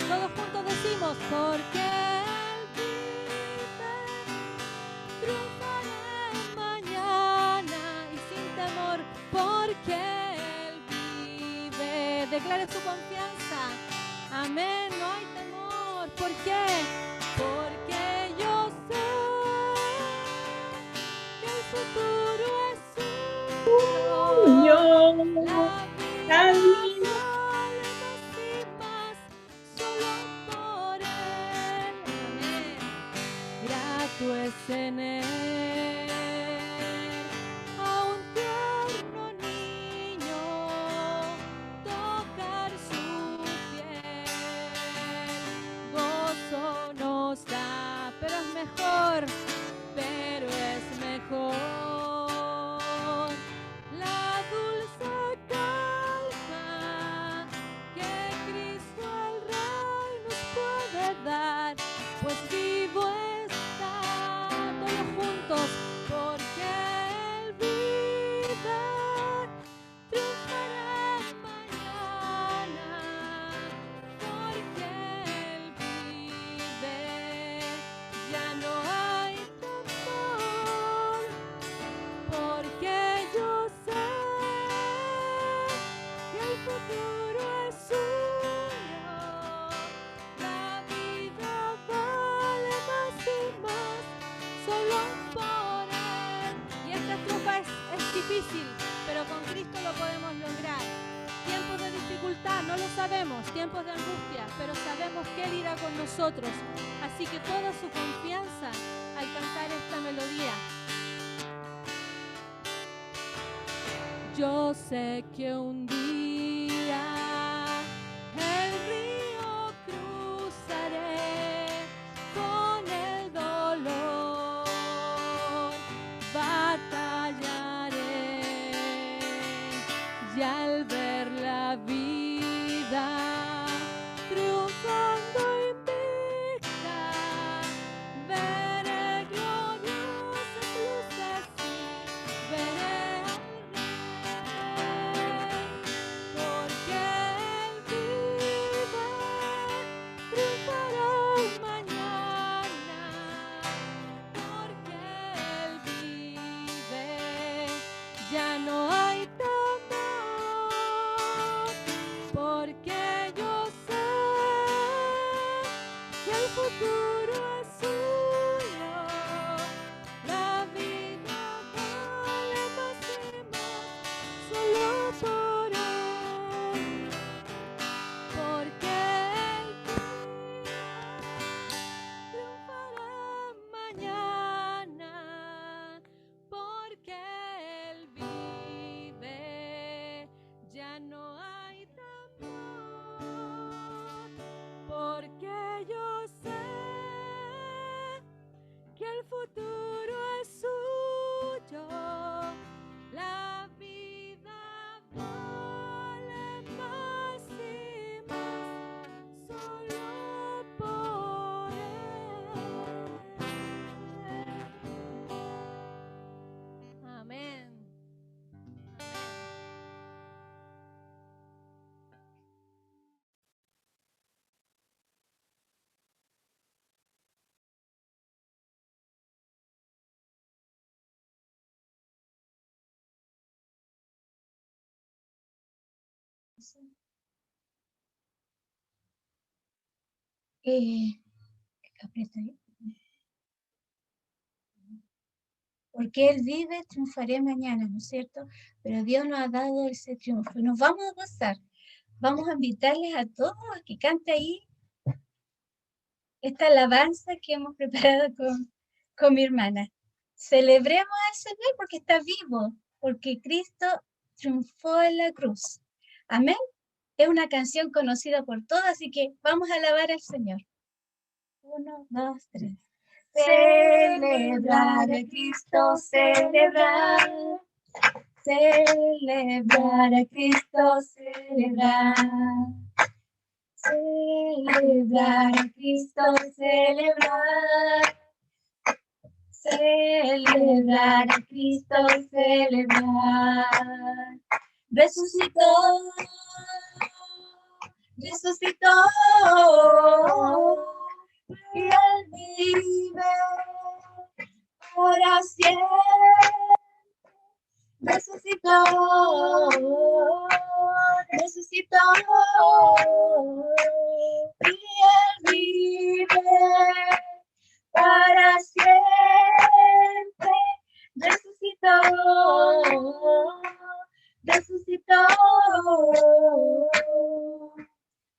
Todos juntos decimos, porque Él vive, triunfaré mañana y sin temor, porque Él vive. Declare su confianza. Amén, no hay temor. ¿Por qué? Porque yo sé que el futuro es suyo. La vida vale más y más solo por Él. Amén. Grato es en Él a un tierno niño tocar su piel. Gozo nos da, pero es mejor, la dulce calma que Cristo el Rey nos puede dar, pues vivo está, todos juntos, porque Él vive, triunfará mañana, porque Él vive, ya no hay temor, porque yo sé que el futuro es suyo, la vida vale más y más solo por Él. Y esta estrofa es difícil, pero con Cristo lo podemos lograr. Tiempos de dificultad, no lo sabemos, tiempos de angustia, pero sabemos que Él irá con nosotros. Así que toda su confianza al cantar esta melodía. Yo sé que un día el río cruzaré con el dolor, batallaré y al ver la vida triunfando invicta, veré gloriosas luces y veré ya no hay temor, porque yo Aprieta ahí. Porque Él vive, triunfaré mañana, ¿no es cierto? Pero Dios nos ha dado ese triunfo y nos vamos a gozar. Vamos a invitarles a todos a que cante ahí esta alabanza que hemos preparado con mi hermana. Celebremos al Señor porque está vivo, porque Cristo triunfó en la cruz. Amén. Es una canción conocida por todos, así que vamos a alabar al Señor. 1, 2, 3. Celebrar a Cristo, celebrar. Celebrar a Cristo, celebrar. Celebrar a Cristo, celebrar. Celebrar a Cristo, celebrar. Resucitó, resucitó. Y Él vive para siempre. Resucitó, resucitó. Y Él vive para siempre. Resucitó, resucitó.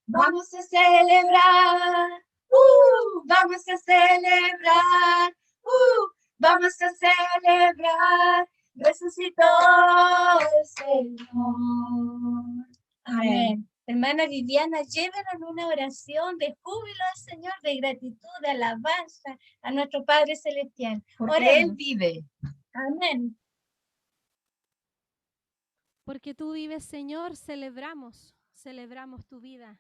Vamos a celebrar. Vamos a celebrar, vamos a celebrar, resucitó el Señor. Amén. Hermana Viviana, llévenos en una oración de júbilo al Señor, de gratitud, de alabanza a nuestro Padre Celestial. Porque Él vive. Amén. Porque tú vives, Señor, celebramos tu vida.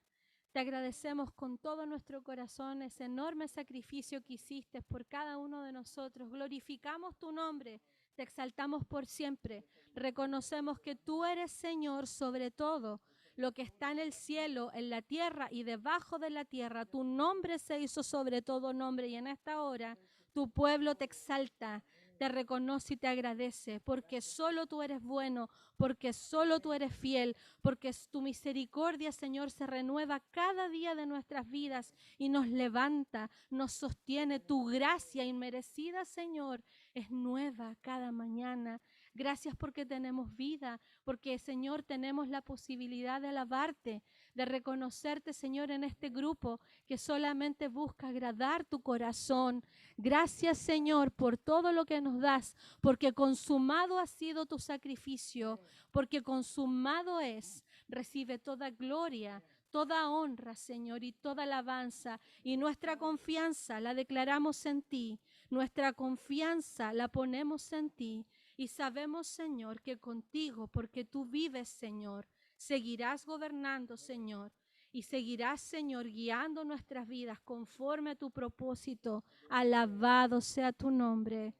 Te agradecemos con todo nuestro corazón ese enorme sacrificio que hiciste por cada uno de nosotros. Glorificamos tu nombre, te exaltamos por siempre. Reconocemos que tú eres Señor sobre todo lo que está en el cielo, en la tierra y debajo de la tierra. Tu nombre se hizo sobre todo nombre y en esta hora tu pueblo te exalta, te reconoce y te agradece, porque solo tú eres bueno, porque solo tú eres fiel, porque tu misericordia, Señor, se renueva cada día de nuestras vidas y nos levanta, nos sostiene. Tu gracia inmerecida, Señor, es nueva cada mañana. Gracias porque tenemos vida, porque, Señor, tenemos la posibilidad de alabarte, de reconocerte, Señor, en este grupo que solamente busca agradar tu corazón. Gracias, Señor, por todo lo que nos das, porque consumado ha sido tu sacrificio, porque consumado es. Recibe toda gloria, toda honra, Señor, y toda alabanza. Y nuestra confianza la declaramos en ti, nuestra confianza la ponemos en ti. Y sabemos, Señor, que contigo, porque tú vives, Señor, seguirás gobernando, Señor. Y seguirás, Señor, guiando nuestras vidas conforme a tu propósito. Alabado sea tu nombre,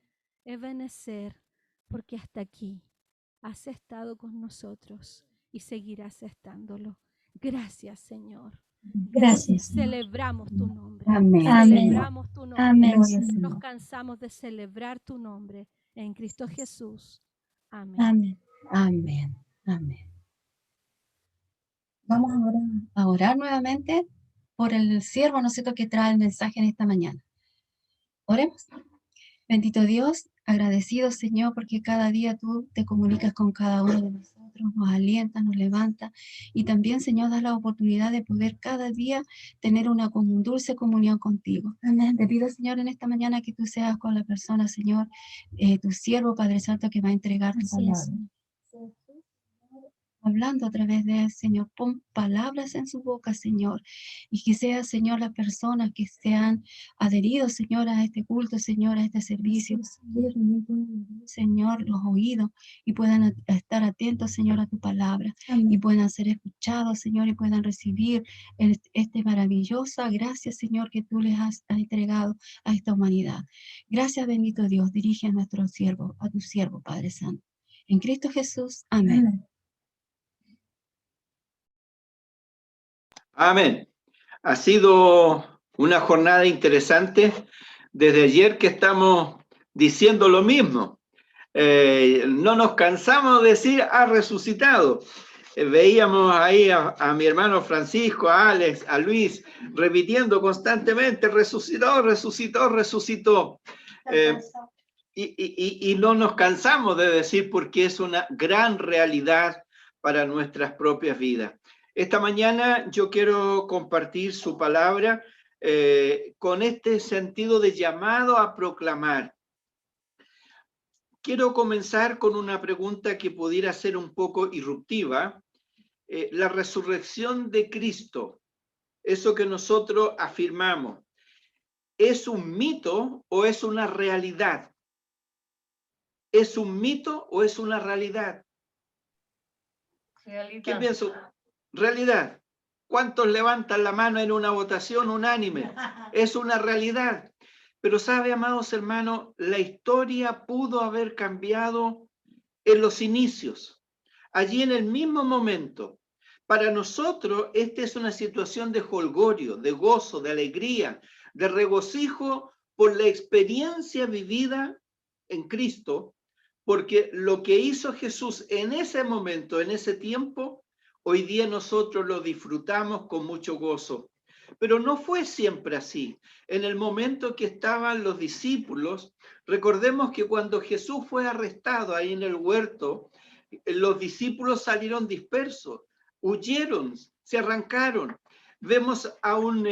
Ebenezer, porque hasta aquí has estado con nosotros y seguirás estándolo. Gracias, Señor. Gracias. Celebramos tu nombre. Amén. Celebramos tu nombre. Amén. Nos cansamos de celebrar tu nombre en Cristo Jesús. Amén. Amén. Amén. Amén. Vamos ahora a orar nuevamente por el siervo, ¿no es cierto?, que trae el mensaje en esta mañana. Oremos. Bendito Dios, agradecido, Señor, porque cada día tú te comunicas con cada uno de nosotros, nos alientas, nos levantas y también, Señor, das la oportunidad de poder cada día tener una dulce comunión contigo. Amén. Te pido, Señor, en esta mañana que tú seas con la persona, Señor, tu siervo, Padre Santo, que va a entregar tu palabra. Hablando a través de él, Señor, pon palabras en su boca, Señor, y que sea, Señor, las personas que se han adherido, Señor, a este culto, Señor, a este servicio, Señor, los oídos y puedan estar atentos, Señor, a tu palabra. Amén. Y puedan ser escuchados, Señor, y puedan recibir este maravillosa gracia, Señor, que tú les has entregado a esta humanidad. Gracias, bendito Dios, dirige a nuestro siervo, a tu siervo, Padre Santo. En Cristo Jesús, amén. Amén. Amén. Ha sido una jornada interesante. Desde ayer que estamos diciendo lo mismo. No nos cansamos de decir ha resucitado. Veíamos ahí a mi hermano Francisco, a Alex, a Luis, repitiendo constantemente, resucitó, resucitó, resucitó. Y no nos cansamos de decir porque es una gran realidad para nuestras propias vidas. Esta mañana yo quiero compartir su palabra con este sentido de llamado a proclamar. Quiero comenzar con una pregunta que pudiera ser un poco irruptiva. La resurrección de Cristo, eso que nosotros afirmamos, ¿es un mito o es una realidad? ¿Es un mito o es una realidad? Realidad. ¿Qué pienso? Realidad. ¿Cuántos levantan la mano en una votación unánime? Es una realidad. Pero sabe, amados hermanos, la historia pudo haber cambiado en los inicios. Allí en el mismo momento. Para nosotros, esta es una situación de jolgorio, de gozo, de alegría, de regocijo por la experiencia vivida en Cristo, porque lo que hizo Jesús en ese momento, en ese tiempo, hoy día nosotros lo disfrutamos con mucho gozo. Pero no fue siempre así. En el momento que estaban los discípulos, recordemos que cuando Jesús fue arrestado ahí en el huerto, los discípulos salieron dispersos, huyeron, se arrancaron. Vemos a un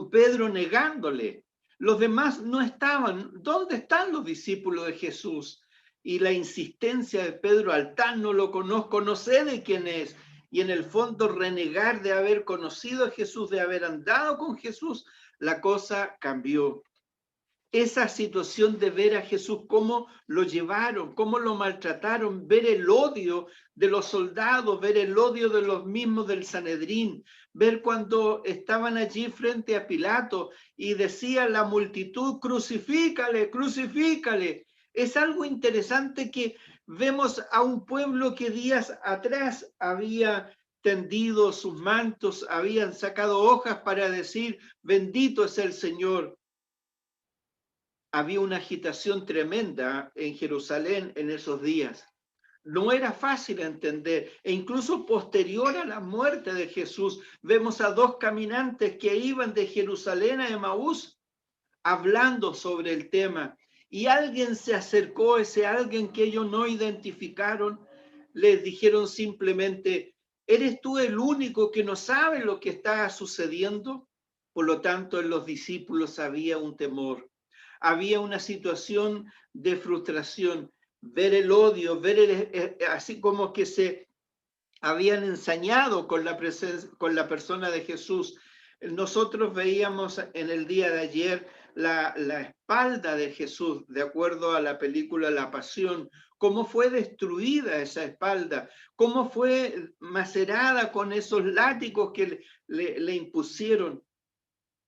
Pedro negándole. Los demás no estaban. ¿Dónde están los discípulos de Jesús? Y la insistencia de Pedro, al tal no lo conozco, no sé de quién es. Y en el fondo renegar de haber conocido a Jesús, de haber andado con Jesús, la cosa cambió. Esa situación de ver a Jesús, cómo lo llevaron, cómo lo maltrataron, ver el odio de los soldados, ver el odio de los mismos del Sanedrín, ver cuando estaban allí frente a Pilato y decía la multitud, crucifícale, crucifícale. Es algo interesante que vemos a un pueblo que días atrás había tendido sus mantos, habían sacado hojas para decir, bendito es el Señor. Había una agitación tremenda en Jerusalén en esos días. No era fácil entender, e incluso posterior a la muerte de Jesús, vemos a dos caminantes que iban de Jerusalén a Emaús hablando sobre el tema. Y alguien se acercó, ese alguien que ellos no identificaron, les dijeron simplemente, ¿eres tú el único que no sabe lo que está sucediendo? Por lo tanto, en los discípulos había un temor, había una situación de frustración, ver el odio, ver así como que se habían ensañado con la persona de Jesús. Nosotros veíamos en el día de ayer la espalda de Jesús, de acuerdo a la película La Pasión, cómo fue destruida esa espalda, cómo fue macerada con esos látigos que le impusieron.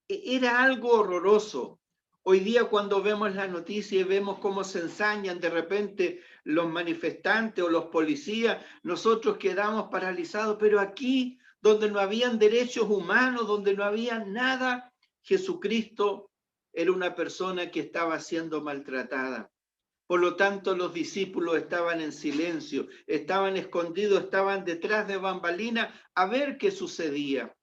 Era algo horroroso. Hoy día cuando vemos la noticia y vemos cómo se ensañan de repente los manifestantes o los policías, nosotros quedamos paralizados, pero aquí donde no habían derechos humanos, donde no había nada, Jesucristo era una persona que estaba siendo maltratada. Por lo tanto, los discípulos estaban en silencio, estaban escondidos, estaban detrás de bambalinas a ver qué sucedía.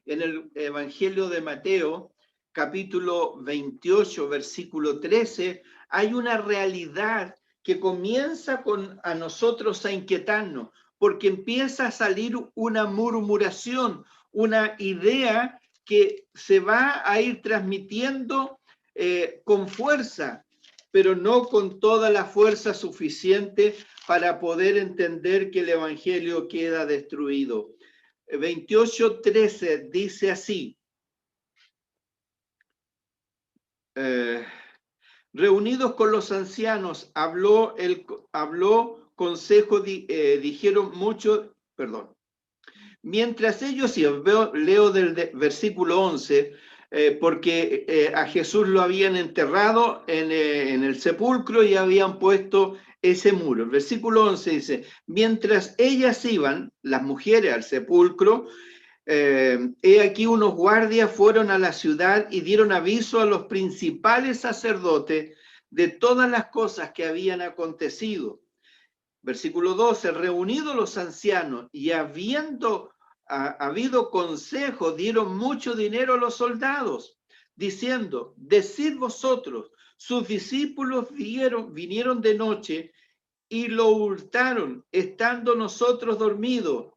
En el Evangelio de Mateo, capítulo 28, versículo 13, hay una realidad que comienza a nosotros a inquietarnos, porque empieza a salir una murmuración, una idea que se va a ir transmitiendo con fuerza, pero no con toda la fuerza suficiente para poder entender que el Evangelio queda destruido. 28:13 dice así, reunidos con los ancianos, habló consejo, dijeron mucho, perdón. Mientras ellos, y leo del versículo 11, porque a Jesús lo habían enterrado en el sepulcro y habían puesto ese muro. El versículo 11 dice, mientras ellas iban, las mujeres al sepulcro, he aquí unos guardias fueron a la ciudad y dieron aviso a los principales sacerdotes de todas las cosas que habían acontecido. Versículo 12, reunidos los ancianos y habiendo habido consejo, dieron mucho dinero a los soldados, diciendo, decid vosotros, sus discípulos vinieron de noche y lo hurtaron, estando nosotros dormidos.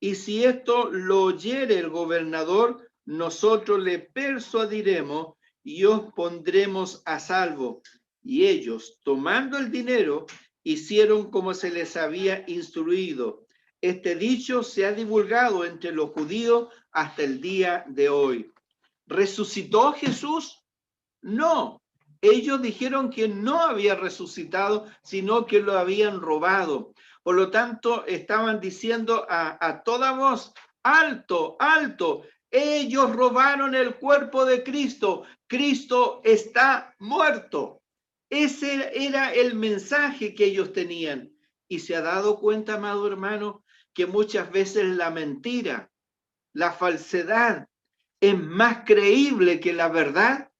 Y si esto lo oyere el gobernador, nosotros le persuadiremos y os pondremos a salvo. Y ellos, tomando el dinero, hicieron como se les había instruido. Este dicho se ha divulgado entre los judíos hasta el día de hoy. ¿Resucitó Jesús? No. Ellos dijeron que no había resucitado, sino que lo habían robado. Por lo tanto, estaban diciendo a toda voz, alto, alto, ellos robaron el cuerpo de Cristo. Cristo está muerto. Ese era el mensaje que ellos tenían. Y se ha dado cuenta, amado hermano, que muchas veces la mentira, la falsedad, es más creíble que la verdad.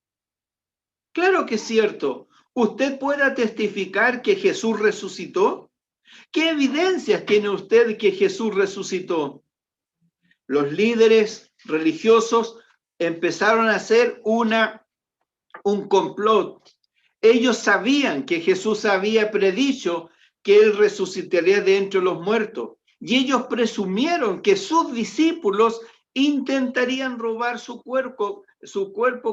Claro que es cierto. ¿Usted puede testificar que Jesús resucitó? ¿Qué evidencias tiene usted que Jesús resucitó? Los líderes religiosos empezaron a hacer un complot. Ellos sabían que Jesús había predicho que él resucitaría de entre los muertos. Y ellos presumieron que sus discípulos intentarían robar su cuerpo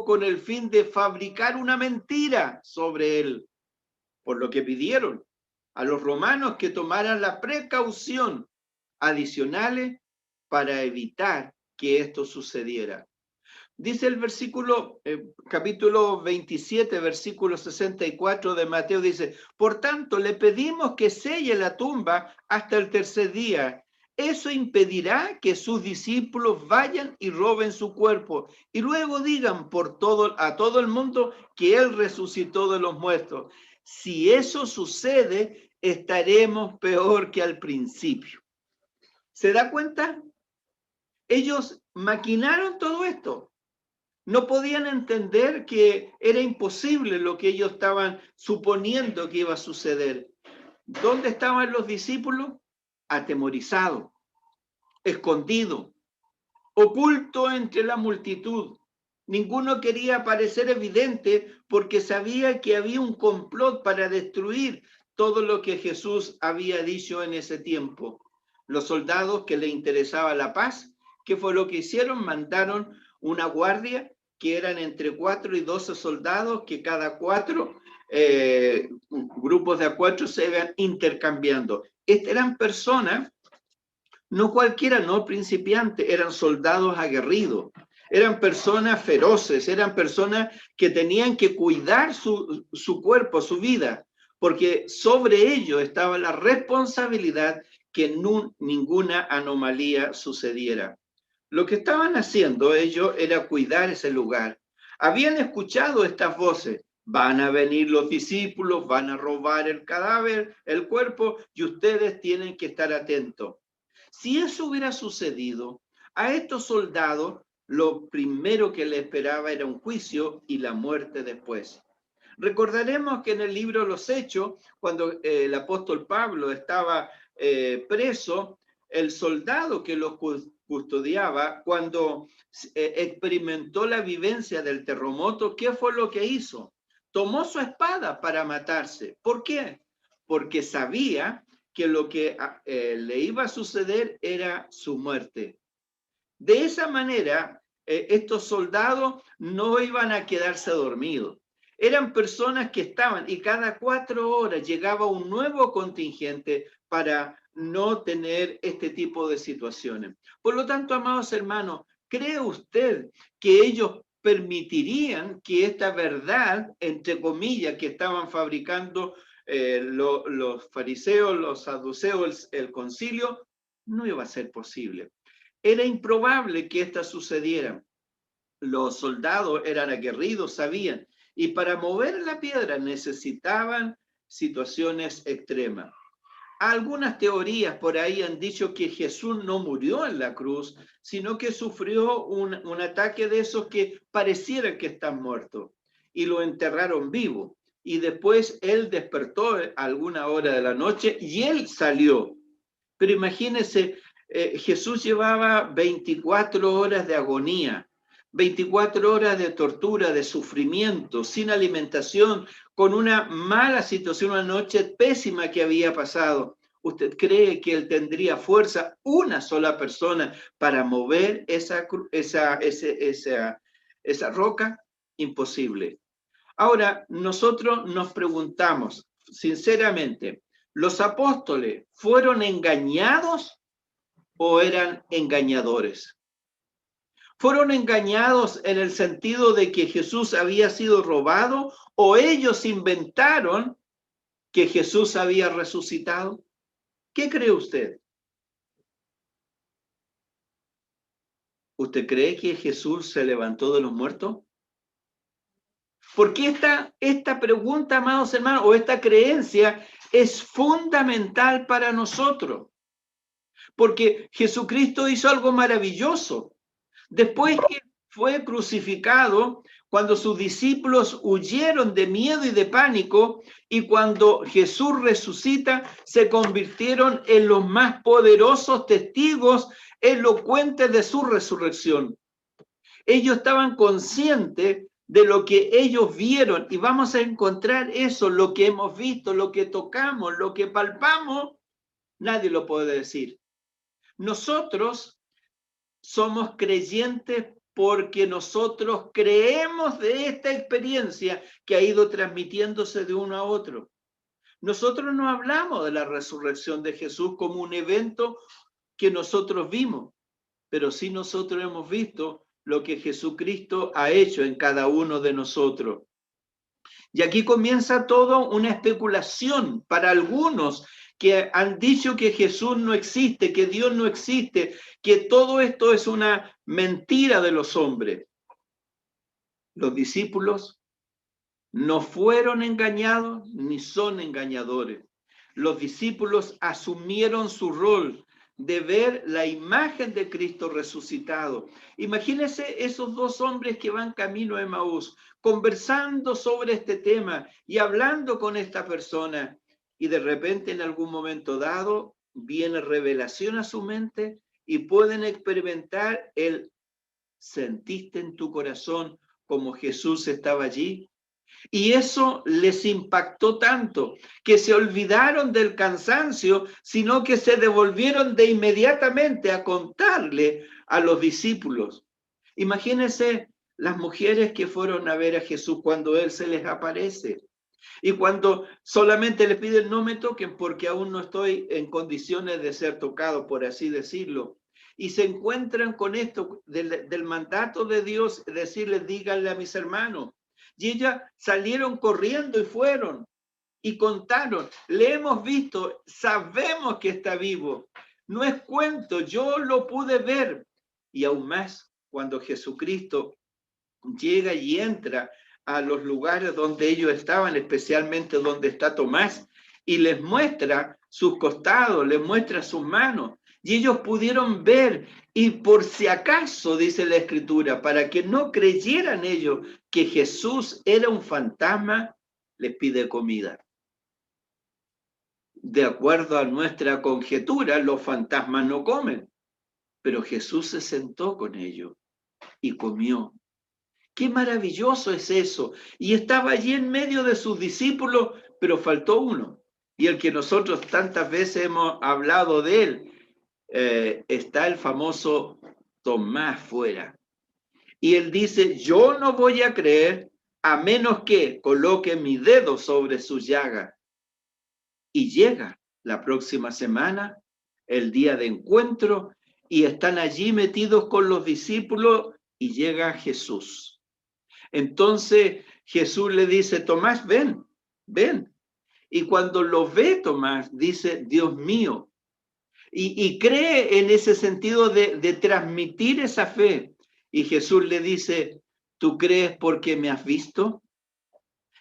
con el fin de fabricar una mentira sobre él. Por lo que pidieron a los romanos que tomaran la precaución adicionales para evitar que esto sucediera. Dice el versículo, capítulo 27, versículo 64 de Mateo, dice, por tanto, le pedimos que selle la tumba hasta el tercer día. Eso impedirá que sus discípulos vayan y roben su cuerpo y luego digan a todo el mundo que él resucitó de los muertos. Si eso sucede, estaremos peor que al principio. ¿Se da cuenta? Ellos maquinaron todo esto. No podían entender que era imposible lo que ellos estaban suponiendo que iba a suceder. ¿Dónde estaban los discípulos? Atemorizados, escondidos, ocultos entre la multitud. Ninguno quería parecer evidente porque sabía que había un complot para destruir todo lo que Jesús había dicho en ese tiempo. Los soldados que le interesaba la paz, ¿qué fue lo que hicieron? Mandaron una guardia que eran entre 4 y 12 soldados, que cada 4 grupos de a 4 se iban intercambiando. Eran personas, no cualquiera, no principiantes, eran soldados aguerridos, eran personas feroces, eran personas que tenían que cuidar su cuerpo, su vida, porque sobre ellos estaba la responsabilidad que ninguna anomalía sucediera. Lo que estaban haciendo ellos era cuidar ese lugar. Habían escuchado estas voces. Van a venir los discípulos, van a robar el cadáver, el cuerpo, y ustedes tienen que estar atentos. Si eso hubiera sucedido, a estos soldados lo primero que les esperaba era un juicio y la muerte después. Recordaremos que en el libro de los Hechos, cuando el apóstol Pablo estaba preso, el soldado que los custodiaba, cuando experimentó la vivencia del terremoto, ¿qué fue lo que hizo? Tomó su espada para matarse. ¿Por qué? Porque sabía que lo que le iba a suceder era su muerte. De esa manera, estos soldados no iban a quedarse dormidos. Eran personas que estaban, y cada 4 horas llegaba un nuevo contingente para no tener este tipo de situaciones. Por lo tanto, amados hermanos, ¿cree usted que ellos permitirían que esta verdad, entre comillas, que estaban fabricando los fariseos, los saduceos, el concilio, no iba a ser posible? Era improbable que esta sucediera. Los soldados eran aguerridos, sabían, y para mover la piedra necesitaban situaciones extremas. Algunas teorías por ahí han dicho que Jesús no murió en la cruz, sino que sufrió un ataque de esos que pareciera que están muertos y lo enterraron vivo. y después él despertó a alguna hora de la noche y él salió. Pero imagínense, Jesús llevaba 24 horas de agonía, 24 horas de tortura, de sufrimiento, sin alimentación, con una mala situación, una noche pésima que había pasado. ¿Usted cree que él tendría fuerza, una sola persona, para mover esa roca? Imposible. Ahora, nosotros nos preguntamos, sinceramente, ¿los apóstoles fueron engañados o eran engañadores? ¿Fueron engañados en el sentido de que Jesús había sido robado o ellos inventaron que Jesús había resucitado? ¿Qué cree usted? ¿Usted cree que Jesús se levantó de los muertos? Porque esta pregunta, amados hermanos, o esta creencia es fundamental para nosotros. Porque Jesucristo hizo algo maravilloso. Después que fue crucificado, cuando sus discípulos huyeron de miedo y de pánico, y cuando Jesús resucita, se convirtieron en los más poderosos testigos elocuentes de su resurrección. Ellos estaban conscientes de lo que ellos vieron, y vamos a encontrar eso, lo que hemos visto, lo que tocamos, lo que palpamos, nadie lo puede decir. Nosotros somos creyentes porque nosotros creemos de esta experiencia que ha ido transmitiéndose de uno a otro. Nosotros no hablamos de la resurrección de Jesús como un evento que nosotros vimos, pero sí nosotros hemos visto lo que Jesucristo ha hecho en cada uno de nosotros. Y aquí comienza todo una especulación para algunos que han dicho que Jesús no existe, que Dios no existe, que todo esto es una mentira de los hombres. Los discípulos no fueron engañados ni son engañadores. Los discípulos asumieron su rol de ver la imagen de Cristo resucitado. Imagínense esos dos hombres que van camino a Emaús, conversando sobre este tema y hablando con esta persona, y de repente en algún momento dado viene revelación a su mente y pueden experimentar el ¿sentiste en tu corazón como Jesús estaba allí? Y eso les impactó tanto que se olvidaron del cansancio, sino que se devolvieron de inmediatamente a contarle a los discípulos. Imagínense las mujeres que fueron a ver a Jesús cuando Él se les aparece. Y cuando solamente le piden, no me toquen porque aún no estoy en condiciones de ser tocado, por así decirlo. Y se encuentran con esto del mandato de Dios, decirles, díganle a mis hermanos. Y ellas salieron corriendo y fueron y contaron, le hemos visto, sabemos que está vivo. No es cuento, yo lo pude ver. Y aún más, cuando Jesucristo llega y entra a los lugares donde ellos estaban, especialmente donde está Tomás, y les muestra sus costados, les muestra sus manos, y ellos pudieron ver, y por si acaso, dice la Escritura, para que no creyeran ellos que Jesús era un fantasma, les pide comida. De acuerdo a nuestra conjetura, los fantasmas no comen, pero Jesús se sentó con ellos y comió. ¡Qué maravilloso es eso! Y estaba allí en medio de sus discípulos, pero faltó uno. Y el que nosotros tantas veces hemos hablado de él, está el famoso Tomás fuera. Y él dice, yo no voy a creer a menos que coloque mi dedo sobre su llaga. Y llega la próxima semana, el día de encuentro, y están allí metidos con los discípulos y llega Jesús. Entonces Jesús le dice, Tomás, ven, ven. Y cuando lo ve Tomás, dice, Dios mío. Y cree en ese sentido de transmitir esa fe. Y Jesús le dice, ¿tú crees porque me has visto?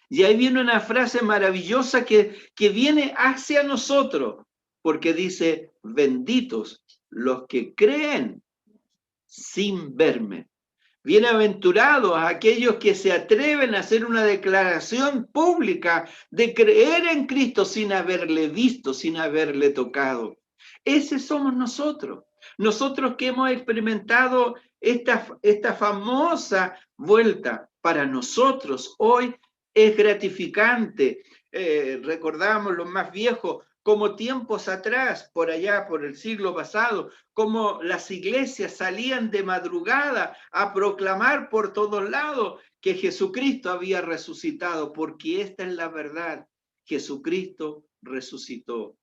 Y ahí viene una frase maravillosa que viene hacia nosotros, porque dice, benditos los que creen sin verme. Bienaventurados aquellos que se atreven a hacer una declaración pública de creer en Cristo sin haberle visto, sin haberle tocado. Ese somos nosotros. Nosotros que hemos experimentado esta famosa vuelta, para nosotros hoy es gratificante. Recordamos los más viejos, como tiempos atrás, por allá, por el siglo pasado, como las iglesias salían de madrugada a proclamar por todos lados que Jesucristo había resucitado, porque esta es la verdad, Jesucristo resucitó.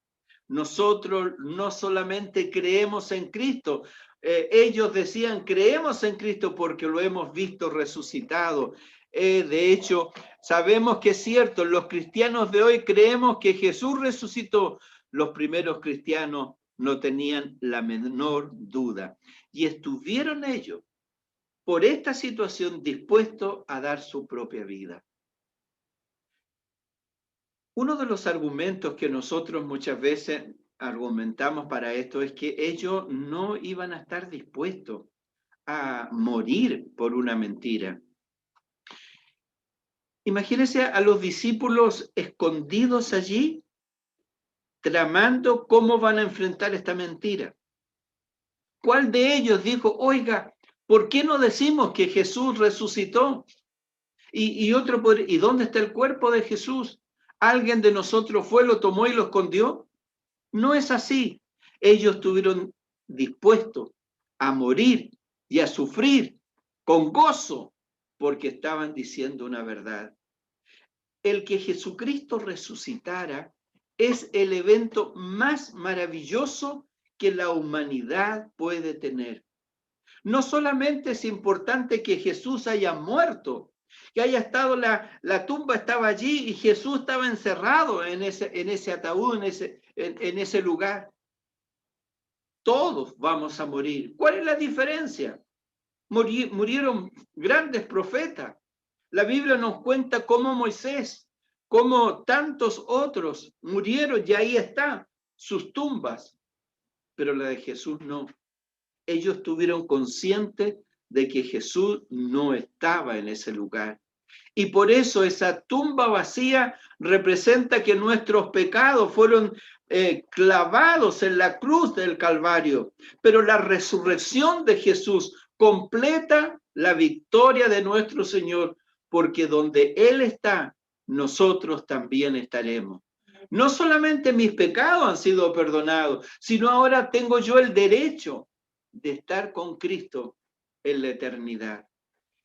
Nosotros no solamente creemos en Cristo, ellos decían creemos en Cristo porque lo hemos visto resucitado. De hecho, sabemos que es cierto, los cristianos de hoy creemos que Jesús resucitó. Los primeros cristianos no tenían la menor duda. Y estuvieron ellos, por esta situación, dispuestos a dar su propia vida. Uno de los argumentos que nosotros muchas veces argumentamos para esto es que ellos no iban a estar dispuestos a morir por una mentira. Imagínense a los discípulos escondidos allí, tramando cómo van a enfrentar esta mentira. ¿Cuál de ellos dijo, oiga, ¿por qué no decimos que Jesús resucitó? Y otro, ¿y dónde está el cuerpo de Jesús? ¿Alguien de nosotros fue, lo tomó y lo escondió? No es así. Ellos estuvieron dispuestos a morir y a sufrir con gozo, porque estaban diciendo una verdad. El que Jesucristo resucitara es el evento más maravilloso que la humanidad puede tener. No solamente es importante que Jesús haya muerto, que haya estado, la tumba estaba allí y Jesús estaba encerrado en ese ataúd, en ese lugar. Todos vamos a morir. ¿Cuál es la diferencia? Murieron grandes profetas. La Biblia nos cuenta cómo Moisés, cómo tantos otros murieron y ahí están sus tumbas. Pero la de Jesús no. Ellos estuvieron conscientes de que Jesús no estaba en ese lugar. Y por eso esa tumba vacía representa que nuestros pecados fueron clavados en la cruz del Calvario. Pero la resurrección de Jesús completa la victoria de nuestro Señor, porque donde Él está, nosotros también estaremos. No solamente mis pecados han sido perdonados, sino ahora tengo yo el derecho de estar con Cristo en la eternidad.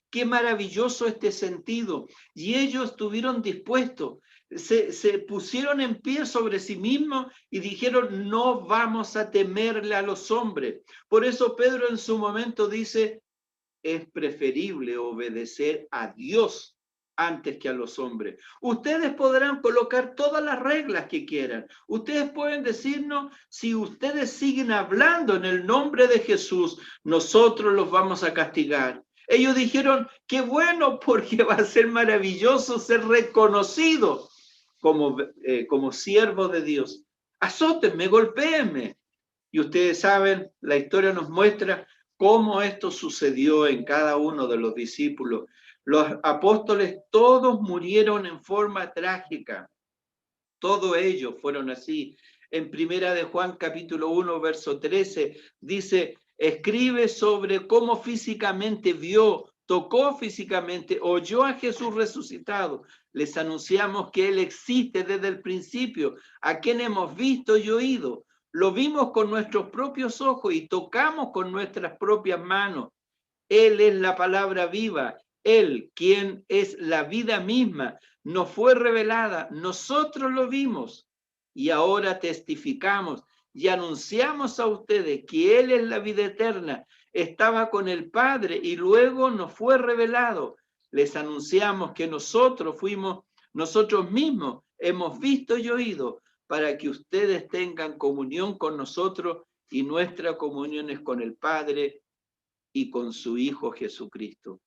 Qué maravilloso este sentido. Y ellos estuvieron dispuestos, se pusieron en pie sobre sí mismos y dijeron, no vamos a temerle a los hombres. Por eso Pedro en su momento dice, es preferible obedecer a Dios antes que a los hombres. Ustedes podrán colocar todas las reglas que quieran. Ustedes pueden decirnos, si ustedes siguen hablando en el nombre de Jesús, nosotros los vamos a castigar. Ellos dijeron, qué bueno, porque va a ser maravilloso ser reconocido como siervo de Dios. Azótenme, golpéenme. Y ustedes saben, la historia nos muestra cómo esto sucedió en cada uno de los discípulos. Los apóstoles todos murieron en forma trágica. Todos ellos fueron así. En Primera de Juan, capítulo 1, verso 13, dice, escribe sobre cómo físicamente vio, tocó físicamente, oyó a Jesús resucitado. Les anunciamos que Él existe desde el principio, a quien hemos visto y oído. Lo vimos con nuestros propios ojos y tocamos con nuestras propias manos. Él es la palabra viva. Él, quien es la vida misma, nos fue revelada. Nosotros lo vimos y ahora testificamos y anunciamos a ustedes que Él es la vida eterna. Estaba con el Padre y luego nos fue revelado. Les anunciamos que nosotros mismos hemos visto y oído, para que ustedes tengan comunión con nosotros, y nuestra comunión es con el Padre y con su Hijo Jesucristo.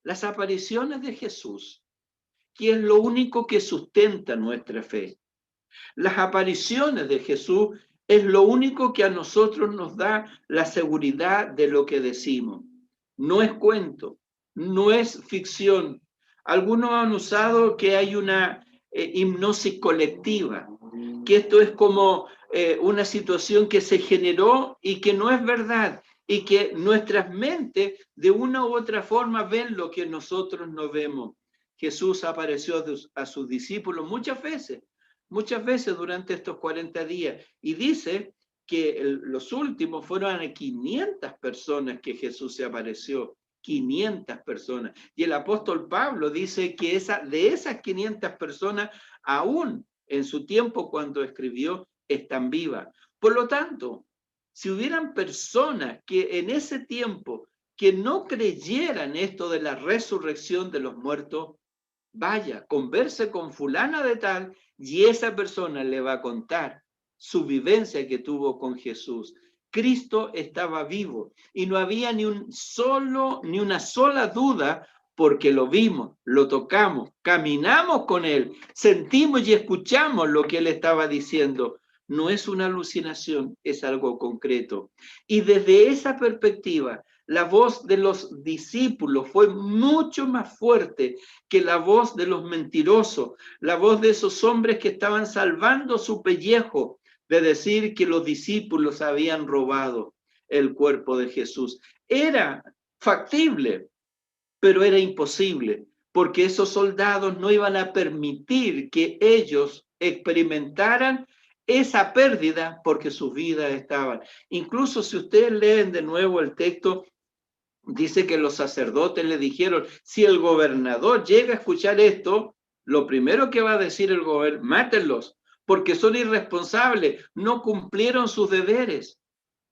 Las apariciones de Jesús, que es lo único que sustenta nuestra fe. Las apariciones de Jesús es lo único que a nosotros nos da la seguridad de lo que decimos. No es cuento, no es ficción. Algunos han usado que hay una hipnosis colectiva, que esto es como una situación que se generó y que no es verdad, y que nuestras mentes de una u otra forma ven lo que nosotros no vemos. Jesús apareció a sus discípulos muchas veces durante estos 40 días, y dice que los últimos fueron a 500 personas que Jesús se apareció. 500 personas. Y el apóstol Pablo dice que de esas 500 personas, aún en su tiempo cuando escribió, están vivas. Por lo tanto, si hubieran personas que en ese tiempo que no creyeran esto de la resurrección de los muertos, vaya, converse con fulana de tal y esa persona le va a contar su vivencia que tuvo con Jesús. Cristo estaba vivo y no había ni una sola duda, porque lo vimos, lo tocamos, caminamos con él, sentimos y escuchamos lo que él estaba diciendo. No es una alucinación, es algo concreto. Y desde esa perspectiva, la voz de los discípulos fue mucho más fuerte que la voz de los mentirosos, la voz de esos hombres que estaban salvando su pellejo de decir que los discípulos habían robado el cuerpo de Jesús. Era factible, pero era imposible, porque esos soldados no iban a permitir que ellos experimentaran esa pérdida, porque sus vidas estaban. Incluso si ustedes leen de nuevo el texto, dice que los sacerdotes le dijeron, si el gobernador llega a escuchar esto, lo primero que va a decir el gobernador, mátenlos, porque son irresponsables, no cumplieron sus deberes.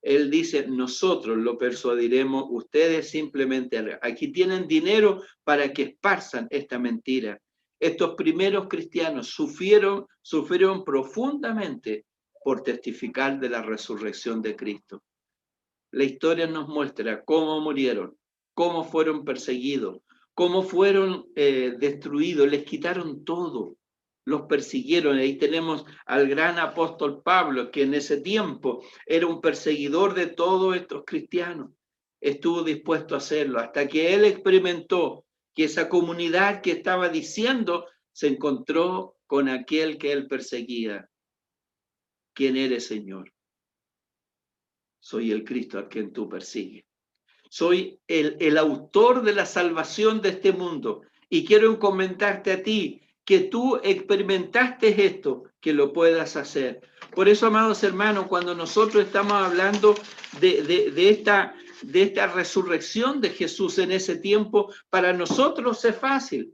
Él dice, nosotros lo persuadiremos, ustedes simplemente, aquí tienen dinero para que esparzan esta mentira. Estos primeros cristianos sufrieron profundamente por testificar de la resurrección de Cristo. La historia nos muestra cómo murieron, cómo fueron perseguidos, cómo fueron destruidos, les quitaron todo. Los persiguieron. Ahí tenemos al gran apóstol Pablo, que en ese tiempo era un perseguidor de todos estos cristianos. Estuvo dispuesto a hacerlo hasta que él experimentó que esa comunidad que estaba diciendo se encontró con aquel que él perseguía. ¿Quién eres, Señor? Soy el Cristo a quien tú persigues. Soy el autor de la salvación de este mundo y quiero comentarte a ti que tú experimentaste esto, que lo puedas hacer. Por eso, amados hermanos, cuando nosotros estamos hablando de esta resurrección de Jesús en ese tiempo, para nosotros es fácil,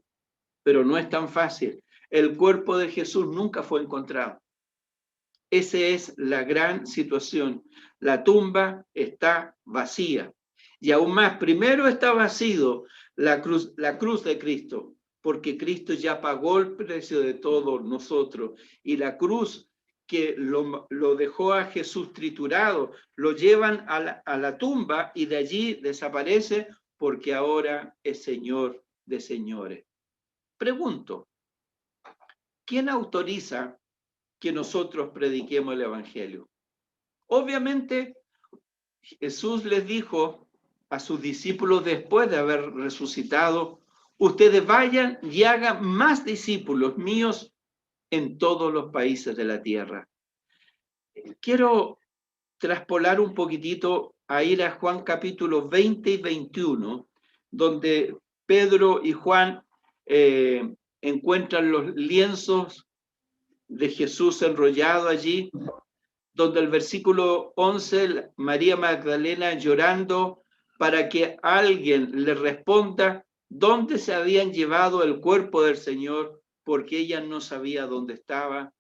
pero no es tan fácil. El cuerpo de Jesús nunca fue encontrado. Esa es la gran situación. La tumba está vacía. Y aún más, primero está vacío la cruz de Cristo, porque Cristo ya pagó el precio de todos nosotros. Y la cruz que lo dejó a Jesús triturado, lo llevan a la tumba y de allí desaparece porque ahora es Señor de señores. Pregunto, ¿quién autoriza que nosotros prediquemos el Evangelio? Obviamente, Jesús les dijo a sus discípulos después de haber resucitado, ustedes vayan y hagan más discípulos míos en todos los países de la tierra. Quiero traspolar un poquitito a ir a Juan capítulo 20 y 21, donde Pedro y Juan encuentran los lienzos de Jesús enrollado allí, donde el versículo 11, María Magdalena llorando para que alguien le responda dónde se habían llevado el cuerpo del Señor, porque ella no sabía dónde estaba.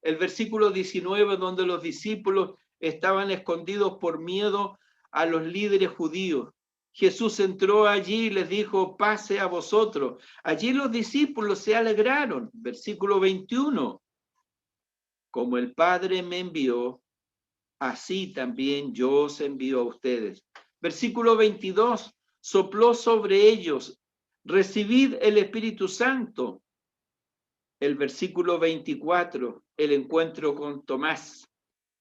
El versículo 19, donde los discípulos estaban escondidos por miedo a los líderes judíos. Jesús entró allí y les dijo, pase a vosotros. Allí los discípulos se alegraron. Versículo 21. Como el Padre me envió, así también yo os envío a ustedes. Versículo 22. Sopló sobre ellos, recibid el Espíritu Santo. El versículo 24, el encuentro con Tomás.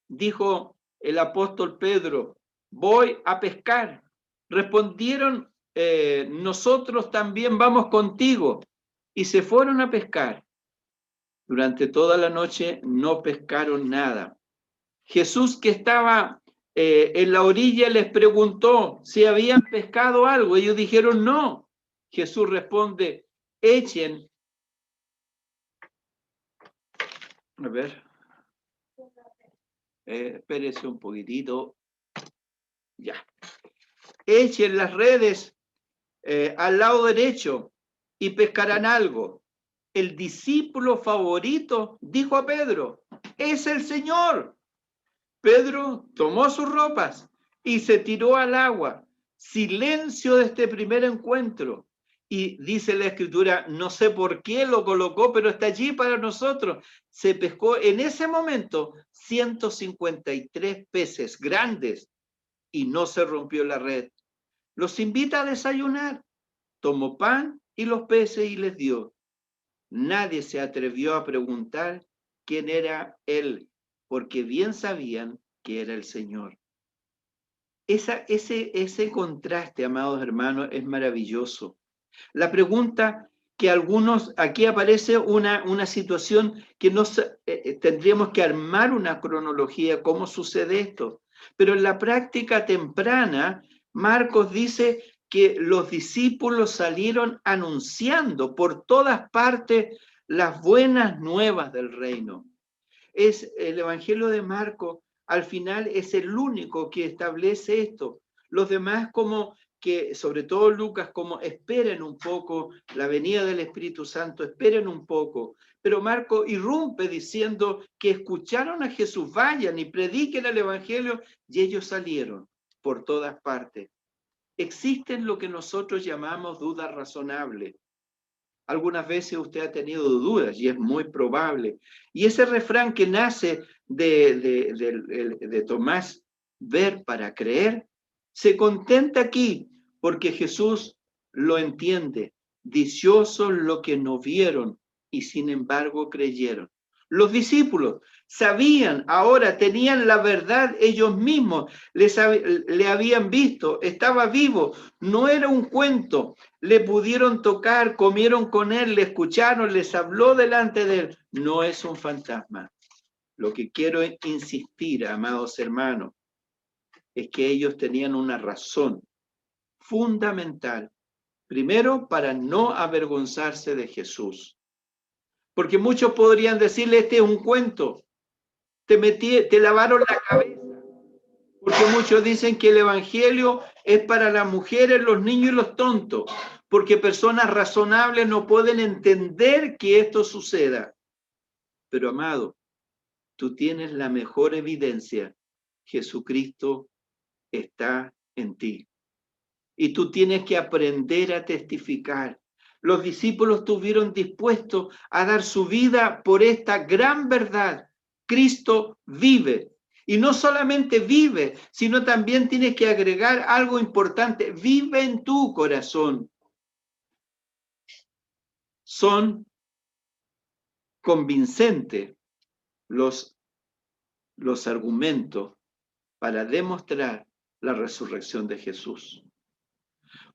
Dijo el apóstol Pedro, voy a pescar. Respondieron nosotros también vamos contigo. Y se fueron a pescar. Durante toda la noche no pescaron nada. Jesús, que estaba en la orilla, les preguntó si habían pescado algo. Ellos dijeron no. Jesús responde, echen. A ver. Espérese un poquitito. Ya. Echen las redes al lado derecho y pescarán algo. El discípulo favorito dijo a Pedro, es el Señor. Pedro tomó sus ropas y se tiró al agua. Silencio de este primer encuentro. Y dice la Escritura, no sé por qué lo colocó, pero está allí para nosotros. Se pescó en ese momento 153 peces grandes y no se rompió la red. Los invita a desayunar. Tomó pan y los peces y les dio. Nadie se atrevió a preguntar quién era él, porque bien sabían que era el Señor. Ese contraste, amados hermanos, es maravilloso. La pregunta que algunos, aquí aparece una situación que tendríamos que armar una cronología, cómo sucede esto. Pero en la práctica temprana, Marcos dice que los discípulos salieron anunciando por todas partes las buenas nuevas del reino. Es el Evangelio de Marcos, al final es el único que establece esto. Los demás como que, sobre todo Lucas, como esperen un poco la venida del Espíritu Santo, esperen un poco. Pero Marcos irrumpe diciendo que escucharon a Jesús, vayan y prediquen el Evangelio, y ellos salieron por todas partes. Existen lo que nosotros llamamos dudas razonables. Algunas veces usted ha tenido dudas y es muy probable. Y ese refrán que nace de Tomás, ver para creer, se contenta aquí porque Jesús lo entiende. Dichosos los que no vieron y sin embargo creyeron. Los discípulos sabían, ahora tenían la verdad ellos mismos, le habían visto, estaba vivo, no era un cuento, le pudieron tocar, comieron con él, le escucharon, les habló delante de él, no es un fantasma. Lo que quiero insistir, amados hermanos, es que ellos tenían una razón fundamental, primero para no avergonzarse de Jesús. Porque muchos podrían decirle, este es un cuento, te lavaron la cabeza. Porque muchos dicen que el Evangelio es para las mujeres, los niños y los tontos. Porque personas razonables no pueden entender que esto suceda. Pero amado, tú tienes la mejor evidencia. Jesucristo está en ti. Y tú tienes que aprender a testificar. Los discípulos estuvieron dispuestos a dar su vida por esta gran verdad. Cristo vive. Y no solamente vive, sino también tienes que agregar algo importante. Vive en tu corazón. Son convincentes los argumentos para demostrar la resurrección de Jesús.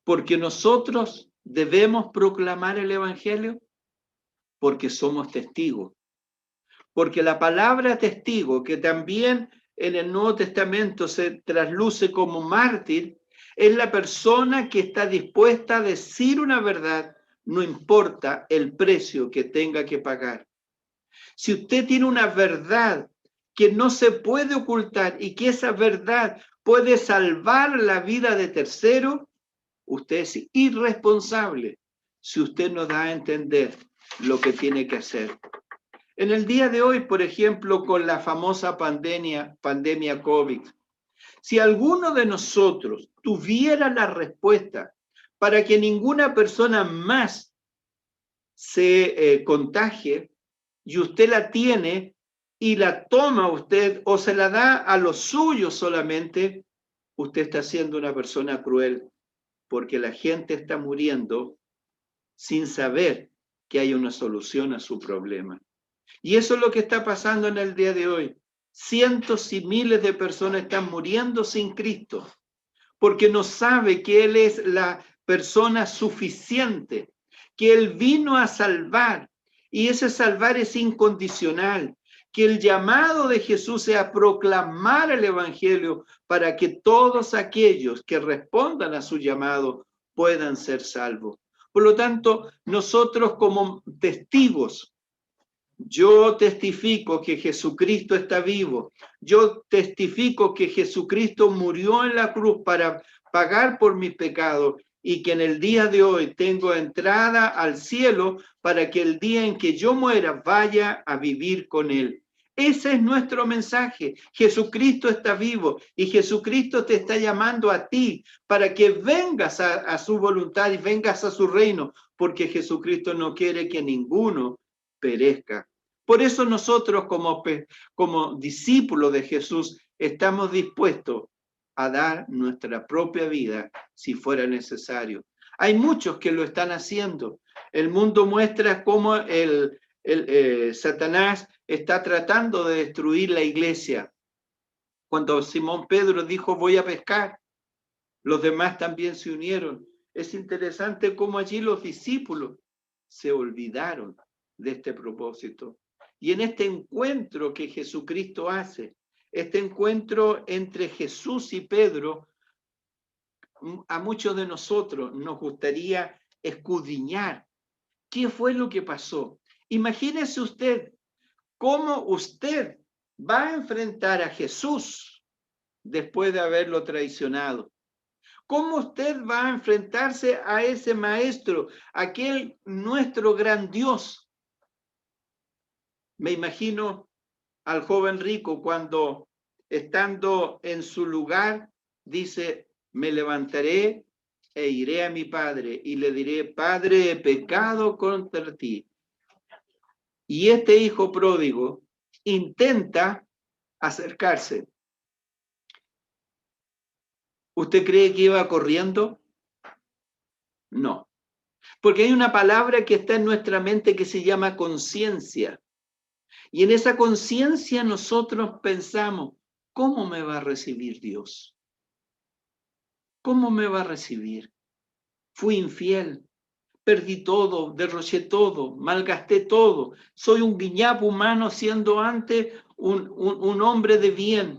Porque nosotros debemos proclamar el Evangelio porque somos testigos. Porque la palabra testigo, que también en el Nuevo Testamento se trasluce como mártir, es la persona que está dispuesta a decir una verdad, no importa el precio que tenga que pagar. Si usted tiene una verdad que no se puede ocultar y que esa verdad puede salvar la vida de terceros, usted es irresponsable si usted no da a entender lo que tiene que hacer. En el día de hoy, por ejemplo, con la famosa pandemia COVID, si alguno de nosotros tuviera la respuesta para que ninguna persona más se contagie y usted la tiene y la toma usted o se la da a los suyos solamente, usted está siendo una persona cruel. Porque la gente está muriendo sin saber que hay una solución a su problema. Y eso es lo que está pasando en el día de hoy. Cientos y miles de personas están muriendo sin Cristo, porque no sabe que Él es la persona suficiente, que Él vino a salvar, y ese salvar es incondicional, que el llamado de Jesús sea proclamar el Evangelio para que todos aquellos que respondan a su llamado puedan ser salvos. Por lo tanto, nosotros como testigos, yo testifico que Jesucristo está vivo. Yo testifico que Jesucristo murió en la cruz para pagar por mis pecados y que en el día de hoy tengo entrada al cielo para que el día en que yo muera vaya a vivir con Él. Ese es nuestro mensaje. Jesucristo está vivo y Jesucristo te está llamando a ti para que vengas a su voluntad y vengas a su reino, porque Jesucristo no quiere que ninguno perezca. Por eso nosotros como discípulos de Jesús estamos dispuestos a dar nuestra propia vida si fuera necesario. Hay muchos que lo están haciendo. El mundo muestra cómo Satanás está tratando de destruir la iglesia. Cuando Simón Pedro dijo voy a pescar, los demás también se unieron. Es interesante cómo allí los discípulos se olvidaron de este propósito. Y en este encuentro que Jesucristo hace, este encuentro entre Jesús y Pedro, a muchos de nosotros nos gustaría escudriñar qué fue lo que pasó. Imagínese usted cómo usted va a enfrentar a Jesús después de haberlo traicionado. ¿Cómo usted va a enfrentarse a ese maestro, aquel nuestro gran Dios? Me imagino al joven rico cuando, estando en su lugar, dice, me levantaré e iré a mi padre y le diré, Padre, he pecado contra ti. Y este hijo pródigo intenta acercarse. ¿Usted cree que iba corriendo? No. Porque hay una palabra que está en nuestra mente que se llama conciencia. Y en esa conciencia nosotros pensamos, ¿cómo me va a recibir Dios? ¿Cómo me va a recibir? Fui infiel, perdí todo, derroché todo, malgasté todo. Soy un guiñapo humano siendo antes un hombre de bien.